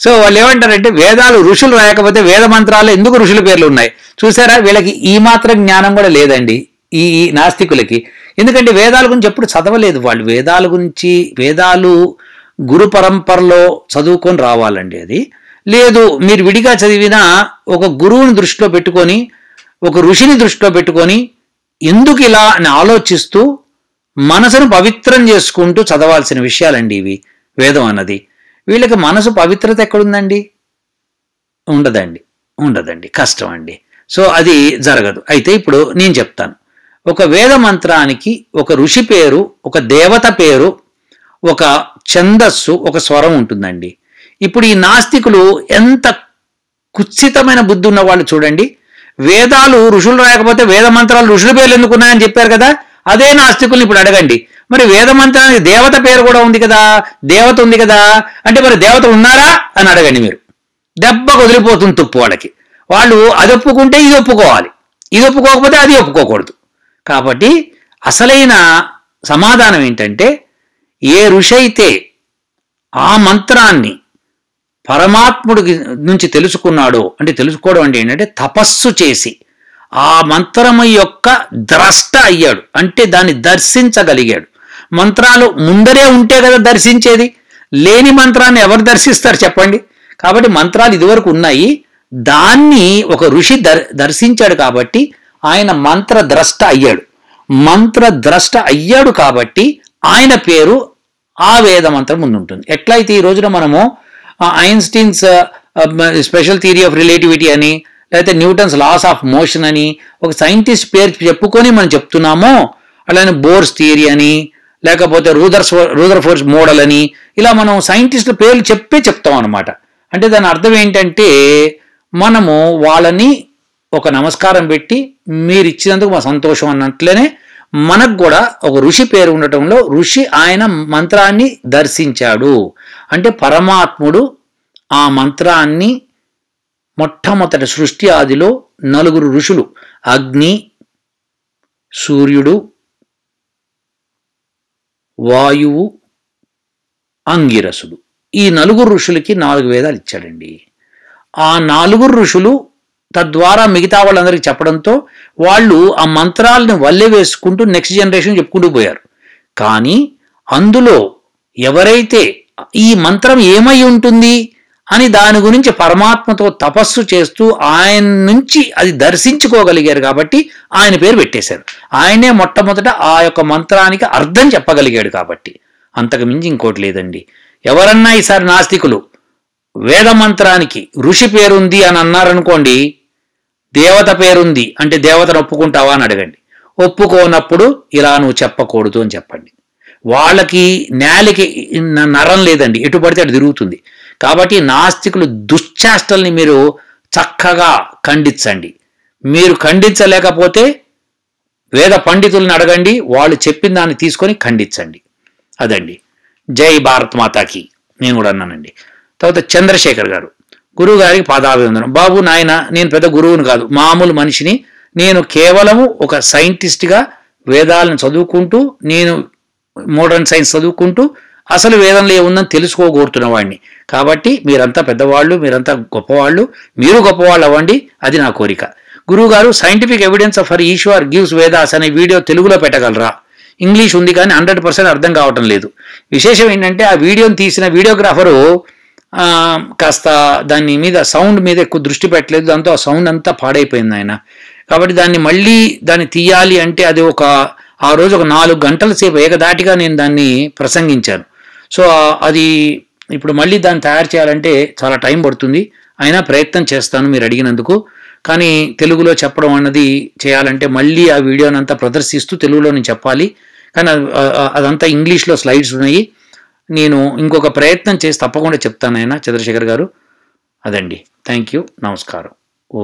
సో వాళ్ళు ఏమంటారంటే, వేదాలు ఋషులు రాయకపోతే వేద మంత్రాలు ఎందుకు ఋషుల పేర్లు ఉన్నాయి? చూసారా, వీళ్ళకి ఈ మాత్రం జ్ఞానం కూడా లేదండి ఈ నాస్తికులకి. ఎందుకంటే వేదాల గురించి ఎప్పుడు చదవలేదు వాళ్ళు. వేదాల గురించి, వేదాలు గురు పరంపరలో చదువుకొని రావాలండి. అది లేదు, మీరు విడిగా చదివినా ఒక గురువుని దృష్టిలో పెట్టుకొని, ఒక ఋషిని దృష్టిలో పెట్టుకొని ఎందుకు ఇలా అని ఆలోచిస్తూ మనసును పవిత్రం చేసుకుంటూ చదవాల్సిన విషయాలండి ఇవి. వేదం అన్నది వీళ్ళకి మనసు పవిత్రత ఎక్కడుందండి? ఉండదండి, కష్టం అండి. సో అది జరగదు. అయితే ఇప్పుడు నేను చెప్తాను, ఒక వేద మంత్రానికి ఒక ఋషి పేరు, ఒక దేవత పేరు, ఒక ఛందస్సు, ఒక స్వరం ఉంటుందండి. ఇప్పుడు ఈ నాస్తికులు ఎంత కుత్సితమైన బుద్ధి ఉన్న వాళ్ళు చూడండి. వేదాలు ఋషులు రాయకపోతే వేద మంత్రాలు ఋషుల పేర్లు ఎందుకున్నాయని చెప్పారు కదా. అదే నాస్తికుల్ని ఇప్పుడు అడగండి, మరి వేద మంత్రానికి దేవత పేరు కూడా ఉంది కదా, దేవత ఉంది కదా, అంటే మరి దేవత ఉన్నారా అని అడగండి. మీరు దెబ్బకు వదిలిపోతుంది తుప్పు వాళ్ళకి. వాళ్ళు అది ఒప్పుకుంటే ఇది ఒప్పుకోవాలి, ఇది ఒప్పుకోకపోతే అది ఒప్పుకోకూడదు. కాబట్టి అసలైన సమాధానం ఏంటంటే, ఏ ఋషి అయితే ఆ మంత్రాన్ని పరమాత్ముడికి నుంచి తెలుసుకున్నాడో, అంటే తెలుసుకోవడం అంటే ఏంటంటే తపస్సు చేసి ఆ మంత్రము యొక్క ద్రష్ట అయ్యాడు, అంటే దాన్ని దర్శించగలిగాడు. మంత్రాలు ముందరే ఉంటే కదా దర్శించేది, లేని మంత్రాన్ని ఎవరు దర్శిస్తారు చెప్పండి? కాబట్టి మంత్రాలు ఇదివరకు ఉన్నాయి, దాన్ని ఒక ఋషి దర్శించాడు కాబట్టి ఆయన మంత్రద్రష్ట అయ్యాడు. మంత్రద్రష్ట అయ్యాడు కాబట్టి ఆయన పేరు ఆ వేద మంత్రం ముందు ఉంటుంది. ఎట్లయితే ఈ రోజున మనము Einstein's special theory of relativity అని, లేకపోతే న్యూటన్స్ లాస్ ఆఫ్ మోషన్ అని ఒక సైంటిస్ట్ పేరు చెప్పుకొని మనం చెప్తున్నామో, అలానే బోర్స్ థియరీ అని, లేకపోతే రూదర్ఫోర్డ్ మోడల్ అని, ఇలా మనం సైంటిస్టుల పేర్లు చెప్తాం అనమాట. అంటే దాని అర్థం ఏంటంటే, మనము వాళ్ళని ఒక నమస్కారం పెట్టి మీరు ఇచ్చినందుకు మా సంతోషం అన్నట్లనే మనకు కూడా ఒక ఋషి పేరు ఉండటంలో, ఋషి ఆయన మంత్రాన్ని దర్శించాడు అంటే పరమాత్ముడు ఆ మంత్రాన్ని మొట్టమొదటి సృష్టి ఆదిలో 4 ఋషులు, అగ్ని, సూర్యుడు, వాయువు, అంగిరసుడు, ఈ 4 ఋషులకి 4 వేదాలు ఇచ్చాడండి. ఆ 4 ఋషులు తద్వారా మిగతా వాళ్ళందరికీ చెప్పడంతో వాళ్ళు ఆ మంత్రాలను వల్లె వేసుకుంటూ నెక్స్ట్ జనరేషన్ చెప్పుకుంటూ పోయారు. కానీ అందులో ఎవరైతే ఈ మంత్రం ఏమై ఉంటుంది అని దాని గురించి పరమాత్మతో తపస్సు చేస్తూ ఆయన నుంచి అది దర్శించుకోగలిగారు కాబట్టి ఆయన పేరు పెట్టేశారు. ఆయనే మొట్టమొదట ఆ యొక్క మంత్రానికి అర్థం చెప్పగలిగాడు కాబట్టి, అంతకు మించి ఇంకోటి లేదండి. ఎవరన్నా ఈసారి నాస్తికులు వేద మంత్రానికి ఋషి పేరుంది అని అన్నారనుకోండి, దేవత పేరుంది అంటే దేవతను ఒప్పుకుంటావా అని అడగండి. ఒప్పుకోనప్పుడు ఇలా నువ్వు చెప్పకూడదు అని చెప్పండి. వాళ్ళకి నేలకి నరం లేదండి, ఎటు పడితే అటు తిరుగుతుంది. కాబట్టి నాస్తికులు దుశ్చేష్టల్ని మీరు చక్కగా ఖండించండి. మీరు ఖండించలేకపోతే వేద పండితుల్ని అడగండి, వాళ్ళు చెప్పిన దాన్ని తీసుకొని ఖండించండి. అదండి. జై భారత్ మాతాకి నేను కూడా అన్నానండి. తర్వాత చంద్రశేఖర్ గారు, గురువు గారికి పాదాభివందనం. బాబు నాయన, నేను పెద్ద గురువుని కాదు, మామూలు మనిషిని. నేను కేవలము ఒక సైంటిస్ట్గా వేదాలను చదువుకుంటూ, నేను మోడర్న్ సైన్స్ చదువుకుంటూ అసలు వేదంలో ఏముందని తెలుసుకోగోరుతున్న వాడిని. కాబట్టి మీరంతా పెద్దవాళ్ళు, మీరంతా గొప్పవాళ్ళు, మీరు గొప్పవాళ్ళు అవ్వండి, అది నా కోరిక. గురువుగారు, scientific evidence for Ishwar gives Vedas అనే వీడియో తెలుగులో పెట్టగలరా? ఇంగ్లీష్ ఉంది కానీ 100% అర్థం కావటం లేదు. విశేషం ఏంటంటే ఆ వీడియోని తీసిన వీడియోగ్రాఫరు కాస్త దాని మీద సౌండ్ మీద ఎక్కువ దృష్టి పెట్టలేదు, దాంతో ఆ సౌండ్ అంతా పాడైపోయింది ఆయన. కాబట్టి దాన్ని తీయాలి అంటే అది ఆ రోజు ఒక 4 గంటల సేపు ఏకదాటిగా నేను దాన్ని ప్రసంగించాను. సో అది ఇప్పుడు మళ్ళీ దాన్ని తయారు చేయాలంటే చాలా టైం పడుతుంది. అయినా ప్రయత్నం చేస్తాను మీరు అడిగినందుకు. కానీ తెలుగులో చెప్పడం అన్నది చేయాలంటే మళ్ళీ ఆ వీడియోనంతా ప్రదర్శిస్తూ తెలుగులో నేను చెప్పాలి. కానీ అదంతా ఇంగ్లీష్లో స్లైడ్స్ ఉన్నాయి. నేను ఇంకొక ప్రయత్నం చేసి తప్పకుండా చెప్తాను ఆయన చంద్రశేఖర్ గారు. అదండి. Thank you. నమస్కారం. ఓ